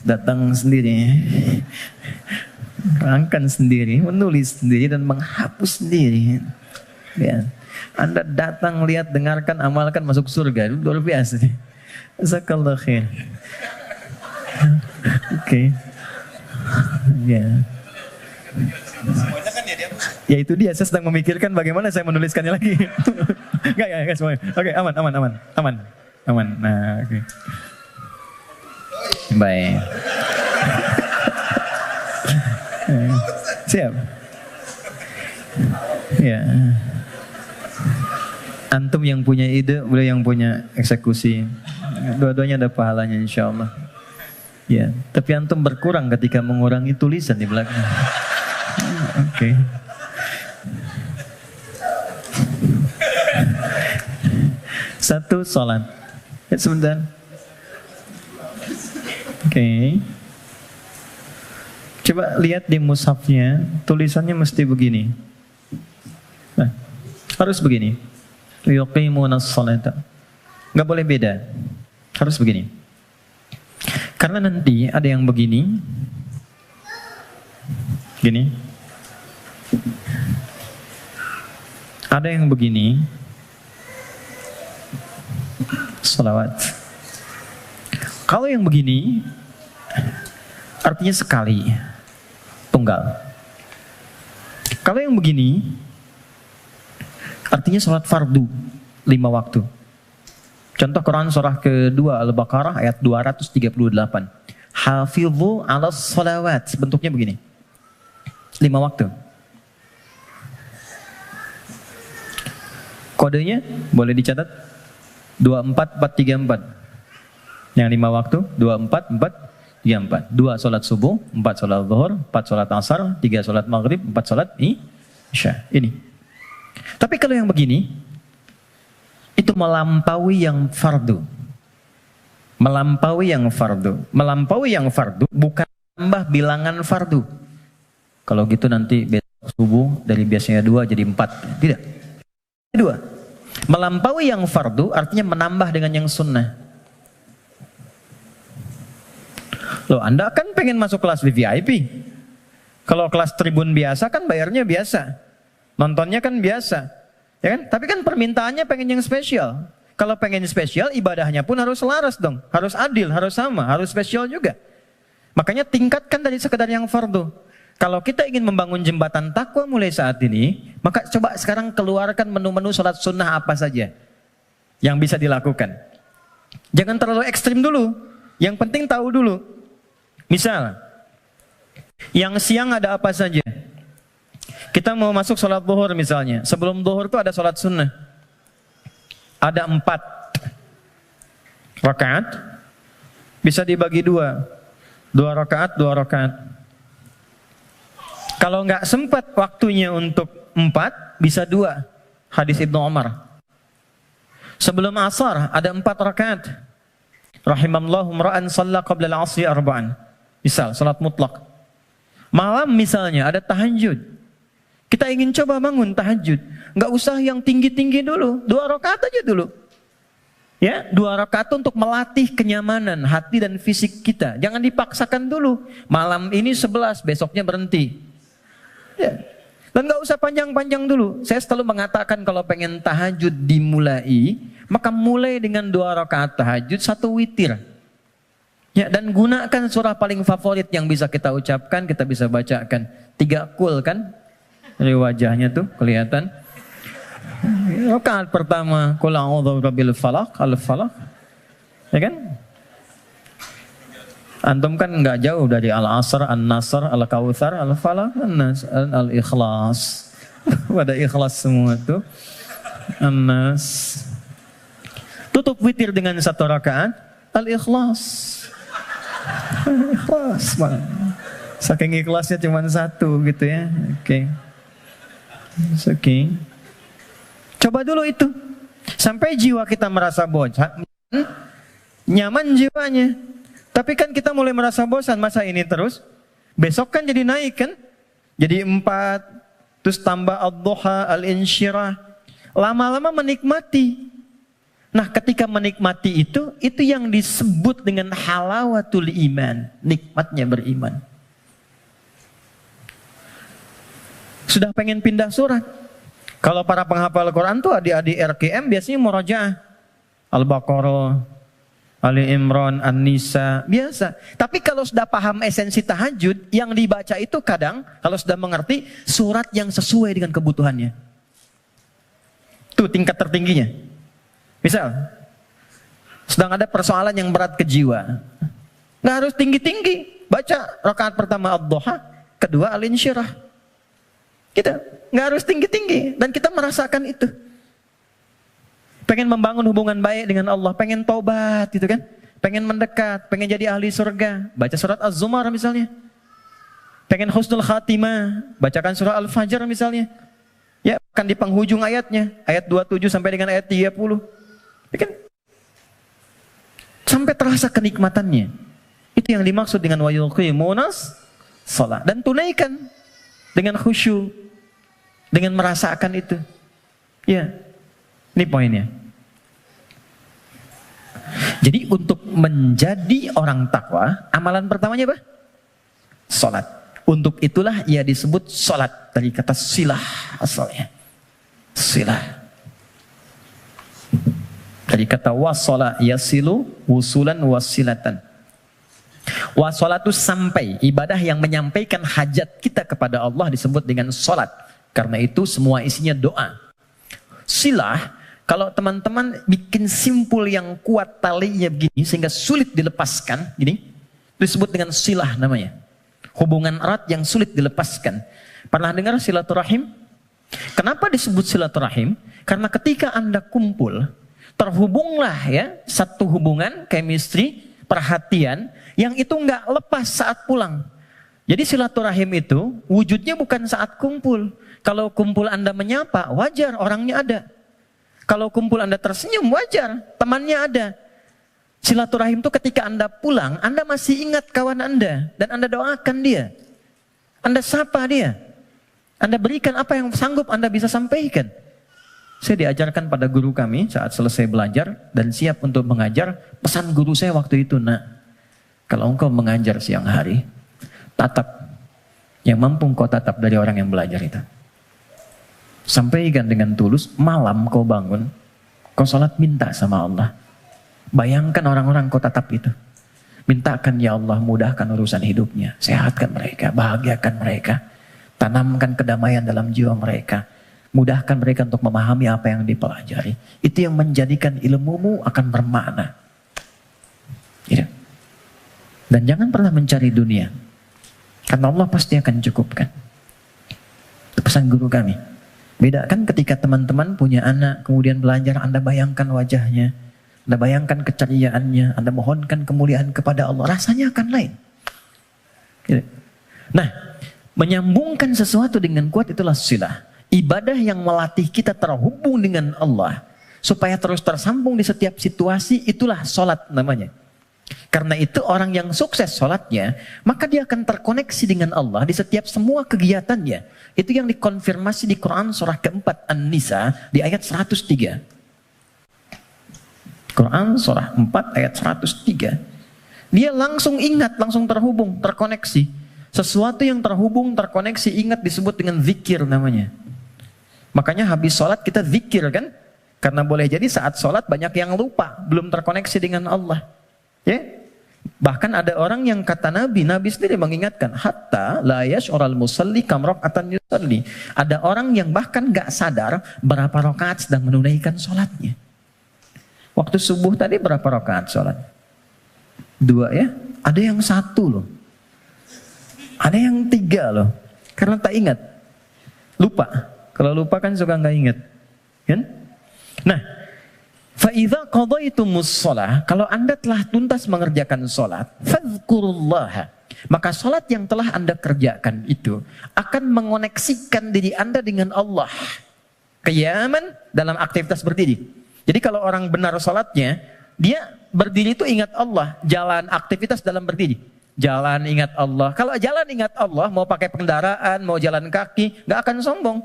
Datang sendiri, rangkan sendiri, menulis sendiri dan menghapus sendiri. Ya. Anda datang, lihat, dengarkan, amalkan, masuk surga. Itu luar biasa. Jazakallah khair. Oke. Ya. Ya itu dia, saya sedang memikirkan bagaimana saya menuliskannya lagi. Enggak ya, semuanya. Oke, aman. Nah, oke. Baik. Siap. Ya. Antum yang punya ide, boleh yang punya eksekusi. Dua-duanya ada pahalanya insya Allah. Ya, tapi antum berkurang ketika mengurangi tulisan di belakang. Oke. Satu, salat. Ya, sebentar. Oke. Coba lihat di mushafnya, tulisannya mesti begini. Nah, harus begini. Yuqimunas sholata. Enggak boleh beda. Harus begini. Karena nanti ada yang begini. Gini. Ada yang begini. Salawat. Kalau yang begini artinya sekali, tunggal. Kalau yang begini artinya sholat fardu 5 waktu. Contoh Quran surah kedua Al-Baqarah ayat 238. Hafidhu 'alas sholawat. Bentuknya begini. 5 waktu. Kodenya boleh dicatat 24434. Yang 5 waktu 24434. 2 sholat subuh, 4 sholat zuhur, 4 sholat asar, 3 sholat maghrib, 4 sholat isya. Ini. Tapi kalau yang begini, itu melampaui yang fardu. Melampaui yang fardu. Melampaui yang fardu bukan tambah bilangan fardu. Kalau gitu nanti besok subuh dari biasanya 2 jadi 4. Tidak. 2. Melampaui yang fardu artinya menambah dengan yang sunnah. Loh, Anda kan pengen masuk kelas VIP. Kalau kelas tribun biasa kan bayarnya biasa. Nontonnya kan biasa. Ya kan? Tapi kan permintaannya pengen yang spesial. Kalau pengen spesial, ibadahnya pun harus selaras dong. Harus adil, harus sama, harus spesial juga. Makanya tingkatkan dari sekedar yang fardu. Kalau kita ingin membangun jembatan takwa mulai saat ini, maka coba sekarang keluarkan menu-menu sholat sunnah apa saja yang bisa dilakukan. Jangan terlalu ekstrim dulu. Yang penting tahu dulu. Misal, yang siang ada apa saja? Kita mau masuk sholat zuhur misalnya. Sebelum zuhur itu ada sholat sunnah. Ada 4 rakaat. Bisa dibagi 2. 2 rakaat, 2 rakaat. Kalau nggak sempat waktunya untuk 4, bisa 2. Hadis Ibnu Umar. Sebelum asar ada 4 rakaat. Rahimallahu mra'an shalla qabla al-'asri arba'an. Misal, salat mutlak. Malam misalnya ada tahajud. Kita ingin coba bangun tahajud. Nggak usah yang tinggi-tinggi dulu. 2 rakaat aja dulu. Ya, 2 rakaat untuk melatih kenyamanan hati dan fisik kita. Jangan dipaksakan dulu. Malam ini 11, besoknya berhenti. Ya. Dan nggak usah panjang-panjang dulu. Saya selalu mengatakan kalau pengen tahajud dimulai, maka mulai dengan 2 rakaat tahajud, 1 witir. Ya, dan gunakan surah paling favorit yang bisa kita ucapkan, kita bisa bacakan. 3 kul kan? Dari wajahnya tuh kelihatan. Rakaat pertama, qul a'udzu birabbil falaq, al-falaq. Ya kan? Antum kan enggak jauh dari al-asr, an-nasr, al-kautsar, al-falaq, an-nas, al-ikhlas. Pada ikhlas semua tuh. An-Nas. Tutup witir dengan 1 rakaat. Al-Ikhlas. Ikhlas banget. Saking ikhlasnya cuma 1 gitu ya. Oke. Oke. Coba dulu itu. Sampai jiwa kita merasa bosan. Nyaman jiwanya. Tapi kan kita mulai merasa bosan. Masa ini terus? Besok kan jadi naik kan? Jadi 4. Terus tambah ad-duha, al-insyirah. Lama-lama menikmati. Nah, ketika menikmati itu yang disebut dengan halawatul iman, nikmatnya beriman. Sudah pengen pindah surat. Kalau para penghafal Quran tuh adik-adik RKM biasanya murajaah. Al-Baqarah, Ali Imran, An-Nisa, biasa. Tapi kalau sudah paham esensi tahajud, yang dibaca itu kadang kalau sudah mengerti surat yang sesuai dengan kebutuhannya. Itu tingkat tertingginya. Misal, sedang ada persoalan yang berat ke jiwa. Nggak harus tinggi-tinggi. Baca rakaat pertama ad-duha, kedua al-insyirah. Kita nggak harus tinggi-tinggi. Dan kita merasakan itu. Pengen membangun hubungan baik dengan Allah. Pengen taubat gitu kan. Pengen mendekat. Pengen jadi ahli surga. Baca surat Az-Zumar misalnya. Pengen husnul khatimah. Bacakan surah Al-Fajr misalnya. Ya, kan di penghujung ayatnya. Ayat 27 sampai dengan ayat 30. Ya kan? Sampai terasa kenikmatannya. Itu yang dimaksud dengan wa yuqimunas shalah. Dan tunaikan dengan khusyuk, dengan merasakan itu. Ya, ini poinnya. Jadi untuk menjadi orang takwa, amalan pertamanya apa? Salat. Untuk itulah ia disebut salat, dari kata silah asalnya. Silah. Dari kata wasala yasilu wusulan wasilatan. Wasalah itu sampai, ibadah yang menyampaikan hajat kita kepada Allah disebut dengan salat. Karena itu semua isinya doa. Silah, kalau teman-teman bikin simpul yang kuat talinya begini sehingga sulit dilepaskan, gini, disebut dengan silah namanya. Hubungan erat yang sulit dilepaskan. Pernah dengar silaturahim? Kenapa disebut silaturahim? Karena ketika Anda kumpul, terhubunglah ya satu hubungan chemistry, perhatian yang itu nggak lepas saat pulang. Jadi silaturahim itu wujudnya bukan saat kumpul. Kalau kumpul Anda menyapa, wajar orangnya ada. Kalau kumpul Anda tersenyum, wajar temannya ada. Silaturahim itu ketika Anda pulang, Anda masih ingat kawan Anda dan Anda doakan dia. Anda sapa dia. Anda berikan apa yang sanggup Anda bisa sampaikan. Saya diajarkan pada guru kami saat selesai belajar dan siap untuk mengajar. Pesan guru saya waktu itu, nak, kalau engkau mengajar siang hari, tatap yang mampu engkau tatap dari orang yang belajar itu. Sampaikan dengan tulus, malam kau bangun, kau sholat minta sama Allah. Bayangkan orang-orang kau tatap itu. Mintakan ya Allah mudahkan urusan hidupnya, sehatkan mereka, bahagiakan mereka, tanamkan kedamaian dalam jiwa mereka. Mudahkan mereka untuk memahami apa yang dipelajari. Itu yang menjadikan ilmumu akan bermakna. Ya. Dan jangan pernah mencari dunia. Karena Allah pasti akan cukupkan. Itu pesan guru kami. Bedakan ketika teman-teman punya anak, kemudian belajar, Anda bayangkan wajahnya. Anda bayangkan keceriaannya. Anda mohonkan kemuliaan kepada Allah. Rasanya akan lain. Ya. Nah, menyambungkan sesuatu dengan kuat itulah silah. Ibadah yang melatih kita terhubung dengan Allah supaya terus tersambung di setiap situasi, itulah sholat namanya. Karena itu orang yang sukses sholatnya, maka dia akan terkoneksi dengan Allah di setiap semua kegiatannya. Itu yang dikonfirmasi di Quran surah keempat An-Nisa di ayat 103. Quran surah 4 ayat 103. Dia langsung ingat, langsung terhubung, terkoneksi. Sesuatu yang terhubung, terkoneksi, ingat disebut dengan zikir namanya. Makanya habis sholat kita zikir kan? Karena boleh jadi saat sholat banyak yang lupa, belum terkoneksi dengan Allah. Ya? Bahkan ada orang yang kata Nabi sendiri mengingatkan, hatta la yash'ural musalli kam raka'atan yusalli. Ada orang yang bahkan gak sadar berapa rakaat sedang menunaikan sholatnya. Waktu subuh tadi berapa rakaat sholat? 2 ya? Ada yang 1 loh. Ada yang 3 loh. Karena tak ingat. Lupa. Kalau lupa kan suka nggak ingat. Kan? Nah, فَإِذَا قَضَيْتُمُ الصَّلَاةَ, kalau Anda telah tuntas mengerjakan sholat, فَاذْكُرُوا, maka sholat yang telah Anda kerjakan itu akan mengoneksikan diri Anda dengan Allah. Qiyaman, dalam aktivitas berdiri. Jadi kalau orang benar sholatnya, dia berdiri itu ingat Allah, jalan aktivitas dalam berdiri. Jalan ingat Allah. Kalau jalan ingat Allah, mau pakai kendaraan, mau jalan kaki, nggak akan sombong.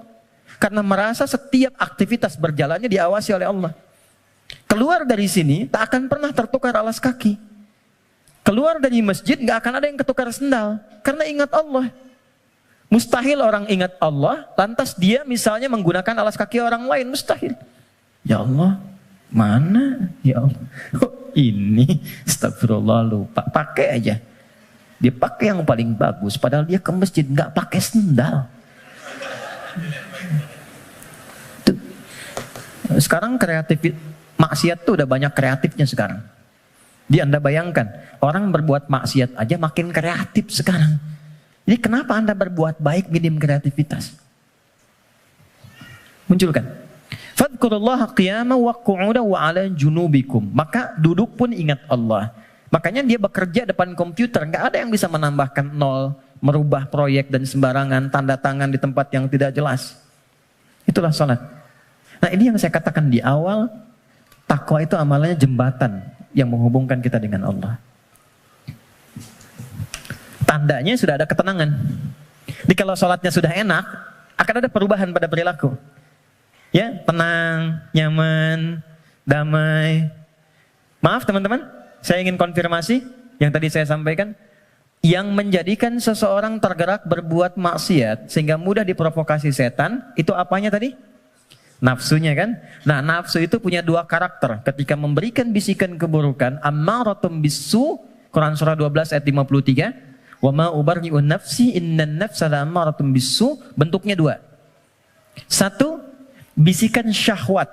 Karena merasa setiap aktivitas berjalannya diawasi oleh Allah. Keluar dari sini, tak akan pernah tertukar alas kaki. Keluar dari masjid, nggak akan ada yang ketukar sendal. Karena ingat Allah. Mustahil orang ingat Allah, lantas dia misalnya menggunakan alas kaki orang lain. Mustahil. Ya Allah, mana? Ya Allah. Oh, ini, astagfirullah, lupa. Pakai aja. Dia pakai yang paling bagus, padahal dia ke masjid nggak pakai sendal. Tuh. Sekarang kreatif. Maksiat tuh udah banyak kreatifnya sekarang. Jadi Anda bayangkan, orang berbuat maksiat aja makin kreatif sekarang. Jadi kenapa Anda berbuat baik minim kreativitas? Munculkan. Fadhkurullaha qiyaman wa qu'udan wa 'ala junubikum. Maka duduk pun ingat Allah. Makanya dia bekerja depan komputer, nggak ada yang bisa menambahkan nol, merubah proyek dan sembarangan, tanda tangan di tempat yang tidak jelas. Itulah salat. Nah, ini yang saya katakan di awal. Takwa itu amalannya jembatan yang menghubungkan kita dengan Allah. Tandanya sudah ada ketenangan. Jadi kalau sholatnya sudah enak, akan ada perubahan pada perilaku. Ya, tenang, nyaman, damai. Maaf teman-teman, saya ingin konfirmasi yang tadi saya sampaikan. Yang menjadikan seseorang tergerak berbuat maksiat sehingga mudah diprovokasi setan, itu apanya tadi? Nafsunya kan? Nah, nafsu itu punya dua karakter. Ketika memberikan bisikan keburukan, ammaratum bisu, Quran surah 12 ayat 53, wa ma ubarri'un nafsi innan nafsa la'ammaratum bisu, bentuknya dua. Satu, bisikan syahwat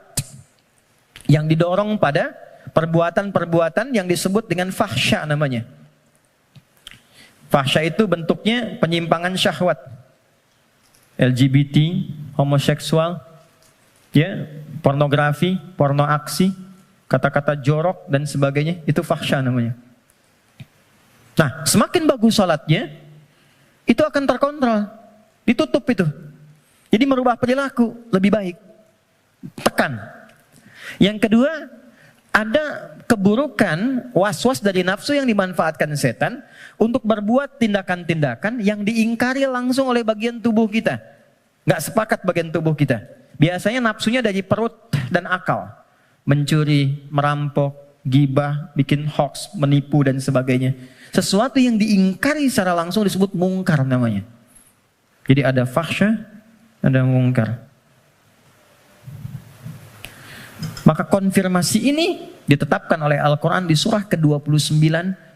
yang didorong pada perbuatan-perbuatan yang disebut dengan fahsya namanya. Fahsya itu bentuknya penyimpangan syahwat. LGBT, homoseksual, ya, pornografi, porno aksi, kata-kata jorok dan sebagainya, itu fahsya namanya. Nah, semakin bagus salatnya, itu akan terkontrol, ditutup itu. Jadi merubah perilaku lebih baik. Tekan. Yang kedua, ada keburukan, was-was dari nafsu yang dimanfaatkan setan untuk berbuat tindakan-tindakan yang diingkari langsung oleh bagian tubuh kita. Nggak sepakat bagian tubuh kita. Biasanya nafsunya dari perut dan akal. Mencuri, merampok, gibah, bikin hoax, menipu dan sebagainya. Sesuatu yang diingkari secara langsung disebut mungkar namanya. Jadi ada fahsya, ada mungkar. Maka konfirmasi ini ditetapkan oleh Al-Quran di surah ke-29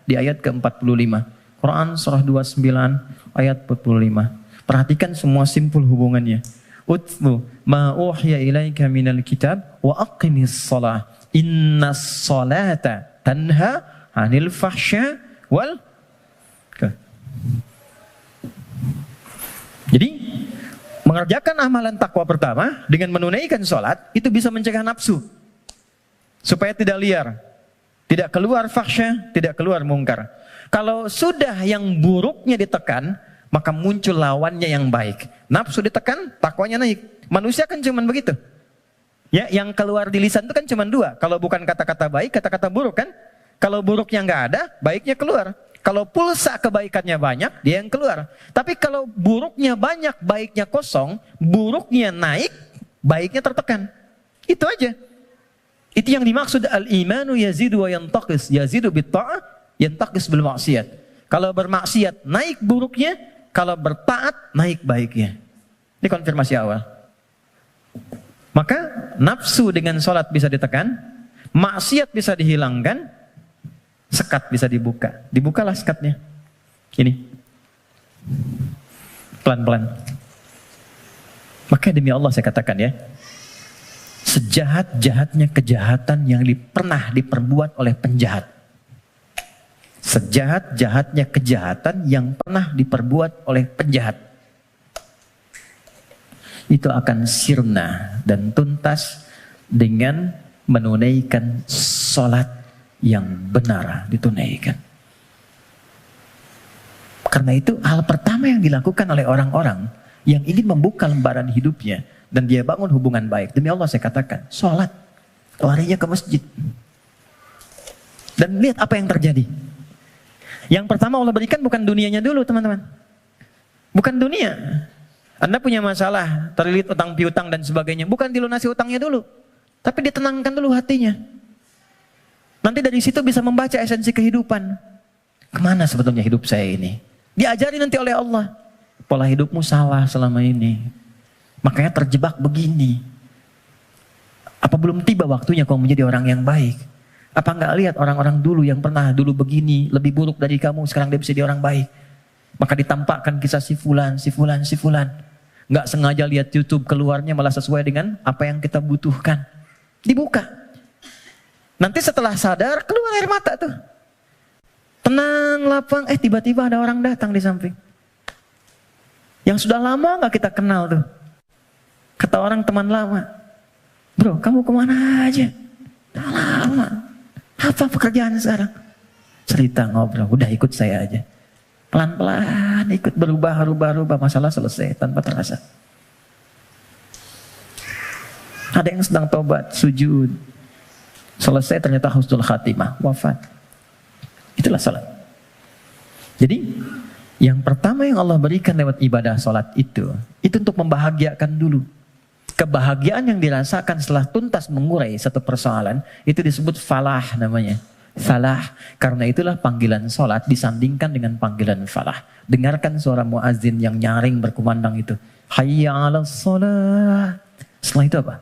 di ayat ke-45. Quran surah 29 ayat 45. Perhatikan semua simpul hubungannya. Utlu ma uhiya ilaika minal kitab wa aqimis shalah innas salata tanha 'anil fahsya wal. Jadi mengerjakan amalan takwa pertama dengan menunaikan sholat itu bisa mencegah nafsu supaya tidak liar, tidak keluar fahsya, tidak keluar mungkar. Kalau sudah yang buruknya ditekan, maka muncul lawannya yang baik. Nafsu ditekan, takwanya naik. Manusia kan cuman begitu. Ya, yang keluar di lisan itu kan cuman dua. Kalau bukan kata-kata baik, kata-kata buruk kan. Kalau buruknya nggak ada, baiknya keluar. Kalau pulsa kebaikannya banyak, dia yang keluar. Tapi kalau buruknya banyak, baiknya kosong, buruknya naik, baiknya tertekan. Itu aja. Itu yang dimaksud al-imanu yazidu wa yantaqis. Yazidu bitta'ah, yantaqis bil maksiat. Kalau bermaksiat, naik buruknya. Kalau bertaat, naik baiknya. Ini konfirmasi awal. Maka nafsu dengan sholat bisa ditekan, maksiat bisa dihilangkan, sekat bisa dibuka. Dibukalah sekatnya. Ini. Pelan-pelan. Maka demi Allah saya katakan ya, sejahat-jahatnya kejahatan yang pernah diperbuat oleh penjahat. Sejahat-jahatnya kejahatan yang pernah diperbuat oleh penjahat. itu akan sirna dan tuntas dengan menunaikan sholat yang benar ditunaikan. Karena itu hal pertama yang dilakukan oleh orang-orang yang ingin membuka lembaran hidupnya dan dia bangun hubungan baik. Demi Allah saya katakan, sholat. Larinya ke masjid. Dan lihat apa yang terjadi. Yang pertama Allah berikan bukan dunianya dulu teman-teman. Bukan dunia. Anda punya masalah, terlilit utang piutang dan sebagainya. Bukan dilunasi utangnya dulu. Tapi ditenangkan dulu hatinya. Nanti dari situ bisa membaca esensi kehidupan. Kemana sebetulnya hidup saya ini? Diajari nanti oleh Allah. Pola hidupmu salah selama ini. Makanya terjebak begini. Apa belum tiba waktunya kau menjadi orang yang baik? Apa enggak lihat orang-orang dulu yang pernah dulu begini, lebih buruk dari kamu, sekarang dia bisa jadi orang baik. Maka ditampakkan kisah si fulan. Enggak sengaja lihat YouTube, keluarnya malah sesuai dengan apa yang kita butuhkan. Dibuka. Nanti setelah sadar, keluar air mata tuh. Tenang, lapang, tiba-tiba ada orang datang di samping. Yang sudah lama enggak kita kenal tuh. Kata orang teman lama, bro, kamu kemana aja? Udah lama. Apa pekerjaan sekarang? Cerita ngobrol, udah ikut saya aja. Pelan-pelan ikut berubah, masalah selesai tanpa terasa. Ada yang sedang tobat, sujud. Selesai ternyata husnul khatimah, wafat. Itulah salat. Jadi, yang pertama yang Allah berikan lewat ibadah salat itu untuk membahagiakan dulu. Kebahagiaan yang dirasakan setelah tuntas mengurai satu persoalan, itu disebut falah namanya. Falah, karena itulah panggilan salat disandingkan dengan panggilan falah. Dengarkan suara muazin yang nyaring berkumandang itu. Hayya 'alas shalah. Setelah itu apa?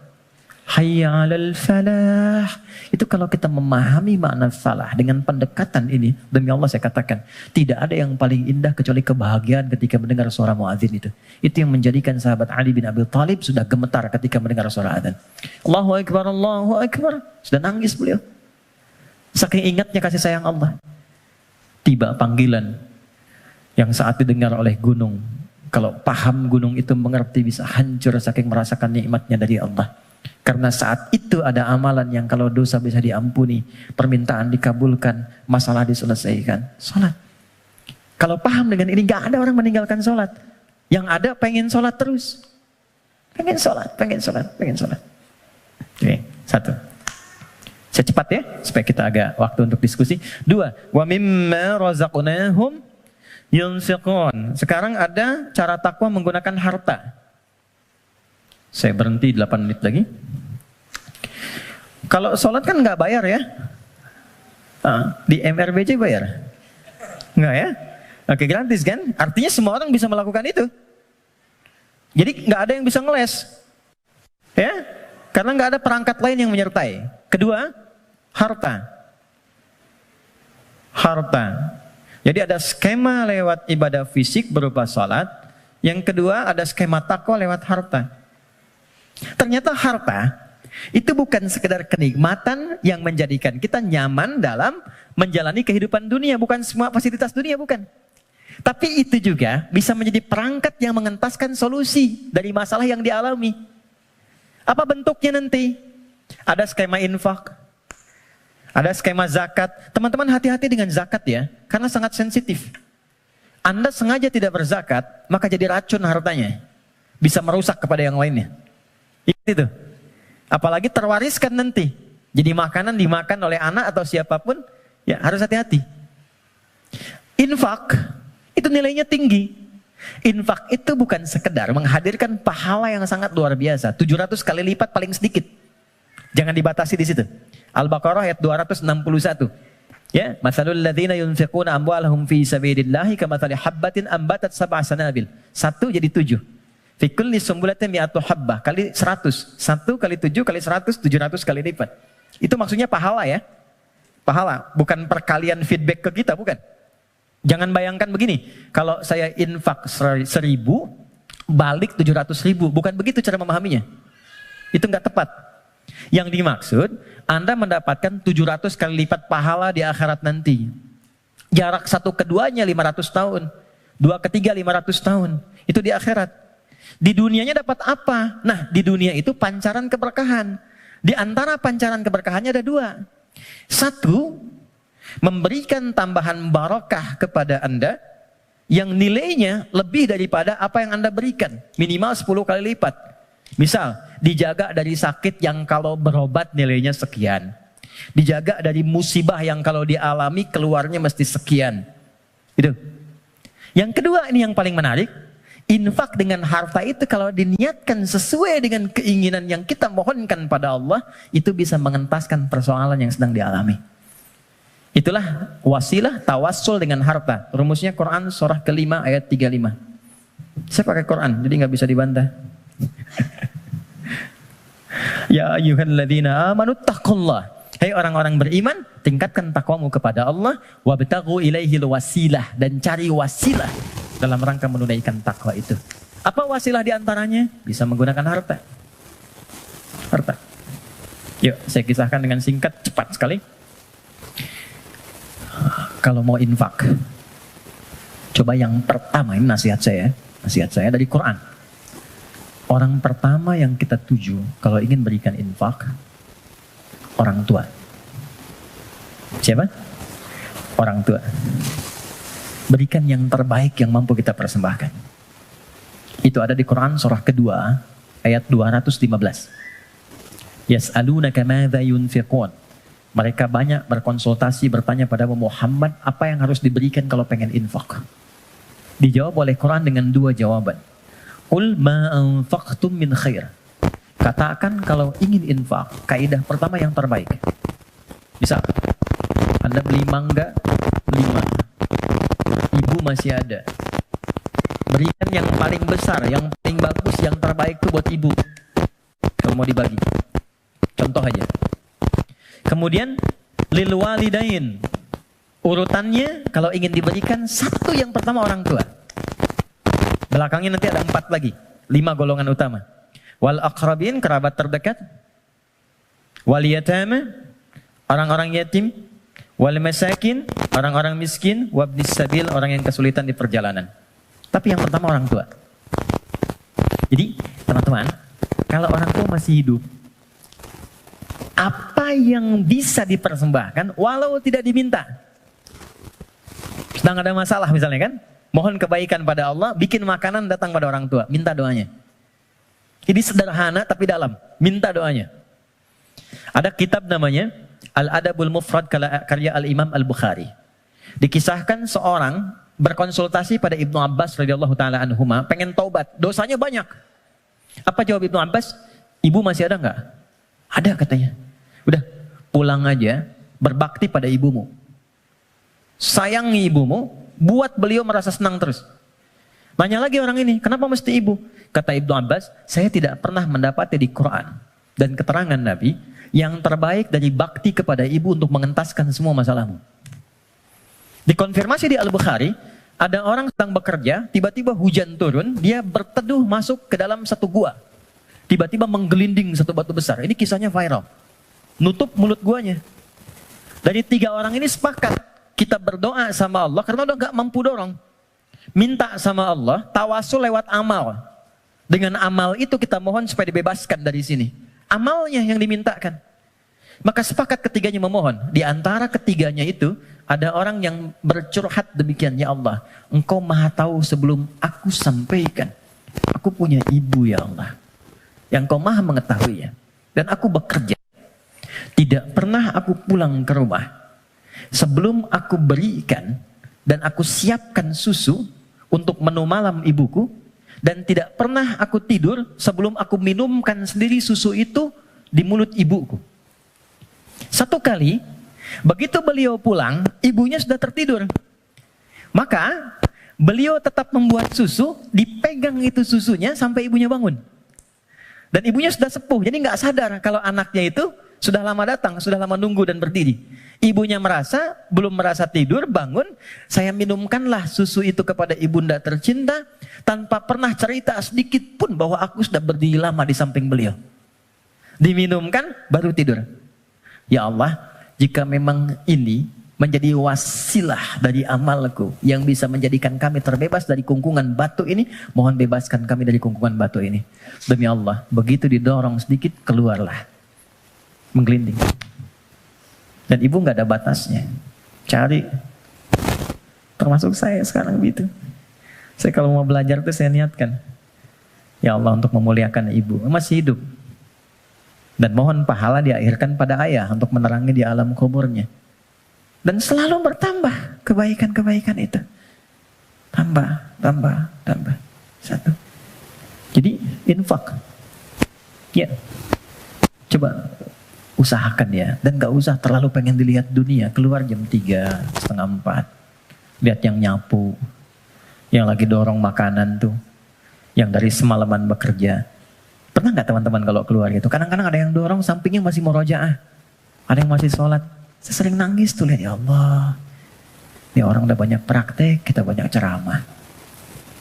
Hayya 'alal falah. Itu kalau kita memahami makna falah dengan pendekatan ini, demi Allah saya katakan, tidak ada yang paling indah kecuali kebahagiaan ketika mendengar suara muazin itu. Itu yang menjadikan sahabat Ali bin Abi Thalib sudah gemetar ketika mendengar suara adzan. Allahu Akbar, Allahu Akbar. Sudah nangis beliau. Saking ingatnya kasih sayang Allah. Tiba panggilan yang saat didengar oleh gunung. Kalau paham gunung itu mengerti bisa hancur saking merasakan nikmatnya dari Allah. Karena saat itu ada amalan yang kalau dosa bisa diampuni, permintaan dikabulkan, masalah diselesaikan. Sholat. Kalau paham dengan ini, gak ada orang meninggalkan sholat. Yang ada pengen sholat terus. Pengen sholat. Oke, satu. Saya cepat ya, supaya kita agak waktu untuk diskusi. Dua, wa mimma razaqnahum yunfiqun. Sekarang ada cara takwa menggunakan harta. Saya berhenti 8 menit lagi. Kalau sholat kan nggak bayar ya? Di MRBJ bayar? Nggak ya? Oke, gratis kan? Artinya semua orang bisa melakukan itu. Jadi nggak ada yang bisa ngeles. Ya? Karena nggak ada perangkat lain yang menyertai. Kedua, harta. Jadi ada skema lewat ibadah fisik berupa sholat. Yang kedua ada skema takwa lewat harta. Ternyata harta itu bukan sekedar kenikmatan yang menjadikan kita nyaman dalam menjalani kehidupan dunia. Bukan semua fasilitas dunia, bukan. Tapi itu juga bisa menjadi perangkat yang mengentaskan solusi dari masalah yang dialami. Apa bentuknya nanti? Ada skema infak, ada skema zakat. Teman-teman hati-hati dengan zakat ya, karena sangat sensitif. Anda sengaja tidak berzakat, maka jadi racun hartanya. Bisa merusak kepada yang lainnya. Itu. Apalagi terwariskan nanti. Jadi makanan dimakan oleh anak atau siapapun, ya harus hati-hati. Infak, itu nilainya tinggi. Infak itu bukan sekedar menghadirkan pahala yang sangat luar biasa. 700 kali lipat paling sedikit. Jangan dibatasi di situ. Al-Baqarah ayat 261. Ya, masalul ladzina yunfiquna amwalahum fi sabilillahi kamathali habbatin ambatat sab'a sanabil. 1 jadi 7. Fi kulli sumbulatin mi'atu habbah kali 100. 1 kali 7 kali 100, 700 kali lipat. Itu maksudnya pahala ya. Pahala, bukan perkalian feedback ke kita, bukan. Jangan bayangkan begini, kalau saya infak 1.000, balik 700.000. Bukan begitu cara memahaminya. Itu enggak tepat. Yang dimaksud, Anda mendapatkan 700 kali lipat pahala di akhirat nanti. Jarak satu keduanya 500 tahun. 2 ke 3 500 tahun. Itu di akhirat. Di dunianya dapat apa? Nah, di dunia itu pancaran keberkahan. Di antara pancaran keberkahannya ada dua. Satu, memberikan tambahan barakah kepada Anda yang nilainya lebih daripada apa yang Anda berikan. Minimal 10 kali lipat. Misal, dijaga dari sakit yang kalau berobat nilainya sekian. Dijaga dari musibah yang kalau dialami keluarnya mesti sekian. Itu. Yang kedua, ini yang paling menarik. Infak dengan harta itu kalau diniatkan sesuai dengan keinginan yang kita mohonkan pada Allah, itu bisa mengentaskan persoalan yang sedang dialami. Itulah wasilah tawassul dengan harta. Rumusnya Quran surah ke-5 ayat 35. Saya pakai Quran, jadi nggak bisa dibantah. Ya ayyuhalladzina amanu taqullah. Hai orang-orang beriman, tingkatkan takwamu kepada Allah, wabtaghu ilaihil wasilah, dan cari wasilah dalam rangka menunaikan takwa itu. Apa wasilah diantaranya? Bisa menggunakan harta. Harta. Yuk, saya kisahkan dengan singkat, cepat sekali. Kalau mau infak, coba yang pertama, ini nasihat saya dari Quran. Orang pertama yang kita tuju kalau ingin berikan infak, orang tua. Siapa? Orang tua. Berikan yang terbaik yang mampu kita persembahkan. Itu ada di Quran surah kedua ayat 215. Yas'alunaka madza yunfiqun. Mereka banyak berkonsultasi bertanya pada Muhammad apa yang harus diberikan kalau pengen infak. Dijawab oleh Quran dengan dua jawaban. Qul ma anfaqtum min khair. Katakan kalau ingin infak, kaidah pertama yang terbaik. Bisa Anda beli mangga 5. Ibu masih ada. Berikan yang paling besar, yang paling bagus, yang terbaik itu buat ibu. Kalau mau dibagi. Contoh aja. Kemudian lil walidain. Urutannya kalau ingin diberikan satu yang pertama orang tua. Belakangnya nanti ada 4 lagi. 5 golongan utama. Wal aqrabin, kerabat terdekat. Wal yatama, orang-orang yatim. Wal masakin, orang-orang miskin. Wabnis sabil, orang yang kesulitan di perjalanan. Tapi yang pertama orang tua. Jadi teman-teman, kalau orang tua masih hidup, apa yang bisa dipersembahkan walau tidak diminta. Sedang ada masalah misalnya kan, mohon kebaikan pada Allah, bikin makanan datang pada orang tua, minta doanya. Jadi sederhana tapi dalam, minta doanya. Ada kitab namanya Al-Adabul Mufrad karya Al-Imam Al-Bukhari. Dikisahkan seorang berkonsultasi pada Ibnu Abbas radhiyallahu taala anhuma, pengen taubat, dosanya banyak. Apa jawab Ibnu Abbas? Ibu masih ada enggak? Ada katanya. Udah, pulang aja, berbakti pada ibumu. Sayangi ibumu, buat beliau merasa senang terus. Nanya lagi orang ini, kenapa mesti ibu? Kata Ibnu Abbas, saya tidak pernah mendapati di Quran dan keterangan Nabi yang terbaik dari bakti kepada ibu untuk mengentaskan semua masalahmu. Dikonfirmasi di Al-Bukhari, ada orang sedang bekerja, tiba-tiba hujan turun, dia berteduh masuk ke dalam satu gua. Tiba-tiba menggelinding satu batu besar. Ini kisahnya viral. Nutup mulut guanya. Dari 3 orang ini sepakat, kita berdoa sama Allah karena udah gak mampu dorong. Minta sama Allah, tawasul lewat amal. Dengan amal itu kita mohon supaya dibebaskan dari sini. Amalnya yang dimintakan. Maka sepakat ketiganya memohon. Di antara ketiganya itu ada orang yang bercurhat demikian, ya Allah, Engkau maha tahu sebelum aku sampaikan. Aku punya ibu ya Allah, yang Engkau maha mengetahuinya. Dan aku bekerja. Tidak pernah aku pulang ke rumah sebelum aku berikan dan aku siapkan susu untuk menu malam ibuku. Dan tidak pernah aku tidur sebelum aku minumkan sendiri susu itu di mulut ibuku. Satu kali, begitu beliau pulang, ibunya sudah tertidur. Maka, beliau tetap membuat susu, dipegang itu susunya sampai ibunya bangun. Dan ibunya sudah sepuh, jadi nggak sadar kalau anaknya itu sudah lama datang, sudah lama nunggu dan berdiri. Ibunya belum merasa tidur, bangun, saya minumkanlah susu itu kepada ibunda tercinta, tanpa pernah cerita sedikit pun bahwa aku sudah berdiri lama di samping beliau. Diminumkan, baru tidur. Ya Allah, jika memang ini menjadi wasilah dari amalku yang bisa menjadikan kami terbebas dari kungkungan batu ini, mohon bebaskan kami dari kungkungan batu ini. Demi Allah, begitu didorong sedikit, keluarlah. Menggelinding. Dan ibu nggak ada batasnya. Cari. Termasuk saya sekarang gitu. Saya kalau mau belajar tuh saya niatkan. Ya Allah, untuk memuliakan ibu. Masih hidup. Dan mohon pahala diakhirkan pada ayah untuk menerangi di alam kuburnya. Dan selalu bertambah kebaikan-kebaikan itu. Tambah. Satu. Jadi infak. Ya. Coba usahakan ya. Dan gak usah terlalu pengen dilihat dunia. Keluar jam 3, setengah 4. Lihat yang nyapu. Yang lagi dorong makanan tuh. Yang dari semalaman bekerja. Pernah gak teman-teman kalau keluar gitu? Kadang-kadang ada yang dorong sampingnya masih murojaah. Ada yang masih sholat. Saya sering nangis tuh lihat, ya Allah. Ini orang udah banyak praktek, kita banyak ceramah.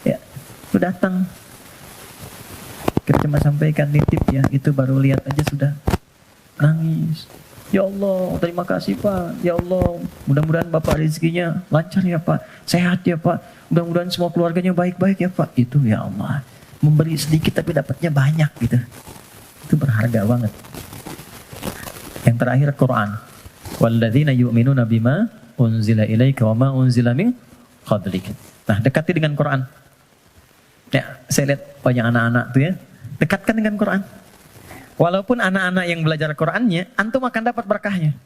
Ya, lu datang. Kita cuma sampaikan nitip ya, itu baru lihat aja sudah nangis. Ya Allah, terima kasih Pak. Ya Allah, mudah-mudahan Bapak rezekinya lancar ya Pak. Sehat ya Pak. Mudah-mudahan semua keluarganya baik-baik ya Pak. Itu ya Allah. Memberi sedikit tapi dapatnya banyak gitu. Itu berharga banget. Yang terakhir Quran. Walladzina yu'minuna bima unzila ilaika wa ma unzila min qablik. Nah, dekati dengan Quran. Ya, saya lihat banyak anak-anak tuh ya. Dekatkan dengan Quran. Walaupun anak-anak yang belajar Qurannya, antum akan dapat berkahnya.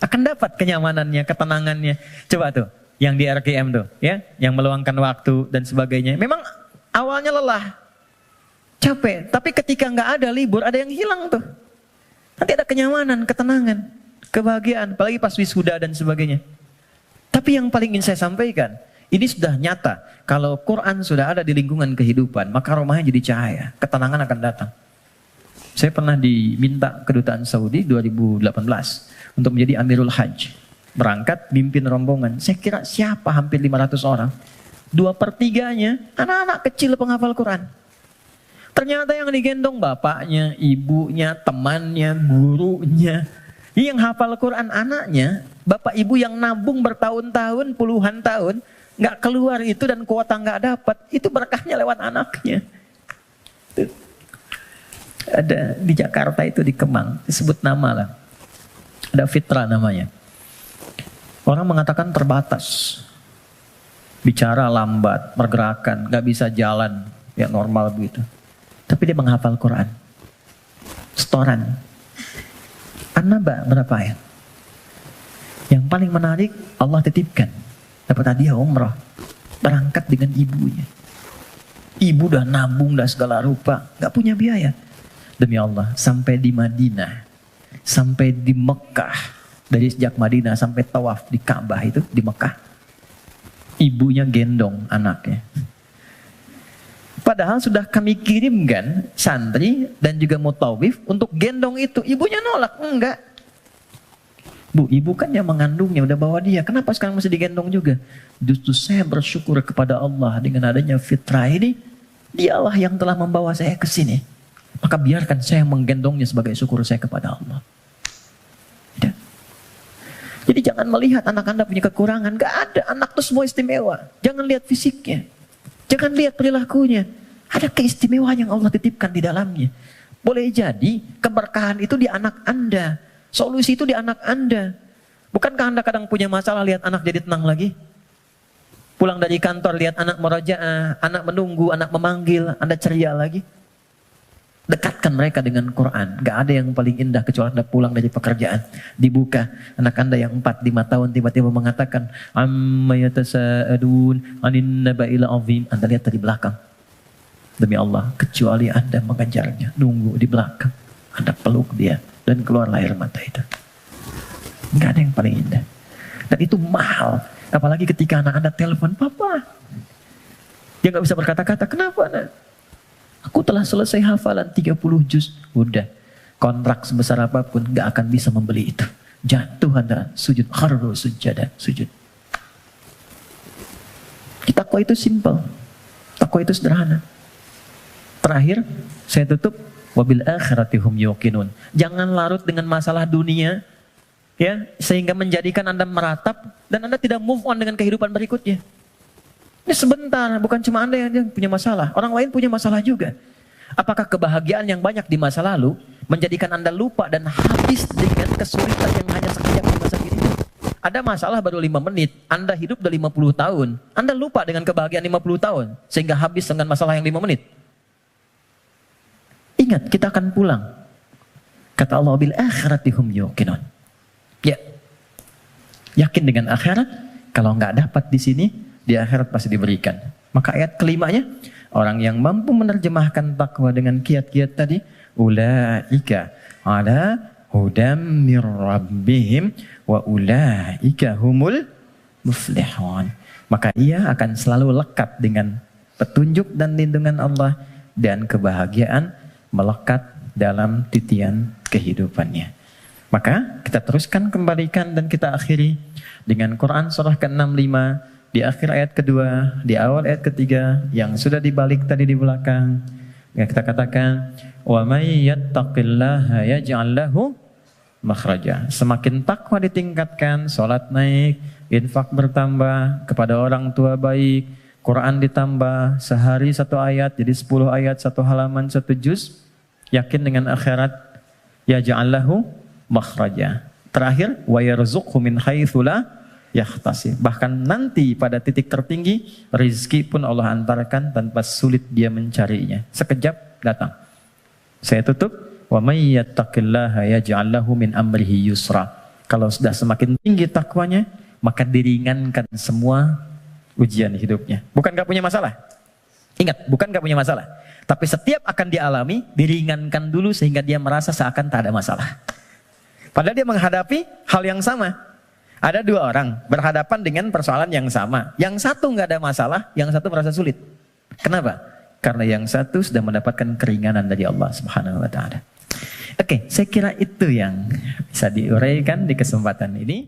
Akan dapat kenyamanannya, ketenangannya. Coba tuh, yang di RKM tuh, ya, yang meluangkan waktu dan sebagainya. Memang awalnya lelah, capek, tapi ketika nggak ada libur, ada yang hilang tuh. Nanti ada kenyamanan, ketenangan, kebahagiaan, apalagi pas wisuda dan sebagainya. Tapi yang paling ingin saya sampaikan, ini sudah nyata. Kalau Quran sudah ada di lingkungan kehidupan, maka rumahnya jadi cahaya, ketenangan akan datang. Saya pernah diminta kedutaan Saudi 2018 untuk menjadi Amirul Hajj. Berangkat, mimpin rombongan. Saya kira siapa hampir 500 orang. 2/3-nya anak-anak kecil penghafal Quran. Ternyata yang digendong bapaknya, ibunya, temannya, gurunya. Yang hafal Quran anaknya, bapak ibu yang nabung bertahun-tahun, puluhan tahun, nggak keluar itu dan kuota nggak dapat, itu berkahnya lewat anaknya. Tuh. Ada di Jakarta itu di Kemang, disebut nama lah. Ada Fitra namanya. Orang mengatakan terbatas. Bicara lambat, pergerakan, nggak bisa jalan, ya normal begitu. Tapi dia menghafal Quran. Setoran. An-Naba berapa ayat? Yang paling menarik, Allah titipkan. Dapat hadiah umrah. Berangkat dengan ibunya. Ibu udah nabung, udah segala rupa. Gak punya biaya. Demi Allah, sampai di Madinah. Sampai di Mekah. Dari sejak Madinah sampai tawaf di Ka'bah itu, di Mekah. Ibunya gendong anaknya. Padahal sudah kami kirimkan santri dan juga mutawif untuk gendong itu. Ibunya nolak, enggak. Bu, ibu kan yang mengandungnya, udah bawa dia. Kenapa sekarang masih digendong juga? Justru saya bersyukur kepada Allah dengan adanya fitrah ini. Dialah yang telah membawa saya ke sini. Maka biarkan saya menggendongnya sebagai syukur saya kepada Allah. Ya. Jadi jangan melihat anak Anda punya kekurangan. Gak ada, anak itu semua istimewa. Jangan lihat fisiknya. Jangan lihat perilakunya. Ada keistimewaan yang Allah titipkan di dalamnya. Boleh jadi keberkahan itu di anak Anda. Solusi itu di anak Anda. Bukankah Anda kadang punya masalah lihat anak jadi tenang lagi? Pulang dari kantor lihat anak merajaah, anak menunggu, anak memanggil, Anda ceria lagi. Dekatkan mereka dengan Quran. Gak ada yang paling indah kecuali Anda pulang dari pekerjaan. Dibuka. Anak Anda yang 4-5 tahun tiba-tiba mengatakan, amma yatasa'adun anin naba'il azim. Anda lihat dari belakang. Demi Allah, kecuali Anda mengejarnya. Nunggu di belakang. Anda peluk dia. Dan keluar air mata itu. Gak ada yang paling indah. Dan itu mahal. Apalagi ketika anak Anda telepon, Papa. Dia gak bisa berkata-kata. Kenapa nak? Aku telah selesai hafalan 30 juz. Udah. Kontrak sebesar apapun gak akan bisa membeli itu. Jatuh Anda sujud. Kharru sujada. Sujud. Takwa itu simple. Takwa itu sederhana. Terakhir, saya tutup. Wabil akhirati hum yuqinun. Jangan larut dengan masalah dunia. Ya, sehingga menjadikan Anda meratap dan Anda tidak move on dengan kehidupan berikutnya. Ini sebentar, bukan cuma Anda yang punya masalah, orang lain punya masalah juga. Apakah kebahagiaan yang banyak di masa lalu menjadikan Anda lupa dan habis dengan kesulitan yang hanya sekejap di masa kini? Ada masalah baru 5 menit, Anda hidup udah 50 tahun. Anda lupa dengan kebahagiaan 50 tahun, sehingga habis dengan masalah yang 5 menit. Ingat, kita akan pulang. Kata Allah, bil akhirati hum yuqinun. Ya, yakin dengan akhirat, kalau nggak dapat di sini, di akhirat pasti diberikan. Maka ayat kelimanya, orang yang mampu menerjemahkan takwa dengan kiat-kiat tadi, ulaika ala hudam mir rabbihim wa ulaika humul muflihun. Maka ia akan selalu lekat dengan petunjuk dan lindungan Allah dan kebahagiaan melekat dalam titian kehidupannya. Maka kita teruskan, kembalikan dan kita akhiri dengan Quran surah ke-65 di akhir ayat kedua, di awal ayat ketiga yang sudah dibalik tadi di belakang. Ya, kita katakan wa may yattaqillaha yaj'al lahu makhraja. Semakin takwa ditingkatkan, salat naik, infak bertambah, kepada orang tua baik, Quran ditambah, sehari 1 ayat jadi 10 ayat, 1 halaman, 1 juz, yakin dengan akhirat, yaj'al lahu makhraja. Terakhir, wa yarzuqhu min haitsu la yahtasib. Bahkan nanti pada titik tertinggi, rizki pun Allah antarkan tanpa sulit dia mencarinya. Sekejap datang. Saya tutup, wa may yattaqillaha yaj'al lahu min amrihi yusra. Kalau sudah semakin tinggi takwanya, maka diringankan semua ujian hidupnya. Bukan gak punya masalah. Ingat, bukan gak punya masalah. Tapi setiap akan dialami, diringankan dulu sehingga dia merasa seakan tak ada masalah. Padahal dia menghadapi hal yang sama. Ada 2 orang berhadapan dengan persoalan yang sama. Yang satu nggak ada masalah, yang satu merasa sulit. Kenapa? Karena yang satu sudah mendapatkan keringanan dari Allah Subhanahu wa Ta'ala. Oke, saya kira itu yang bisa diuraikan di kesempatan ini.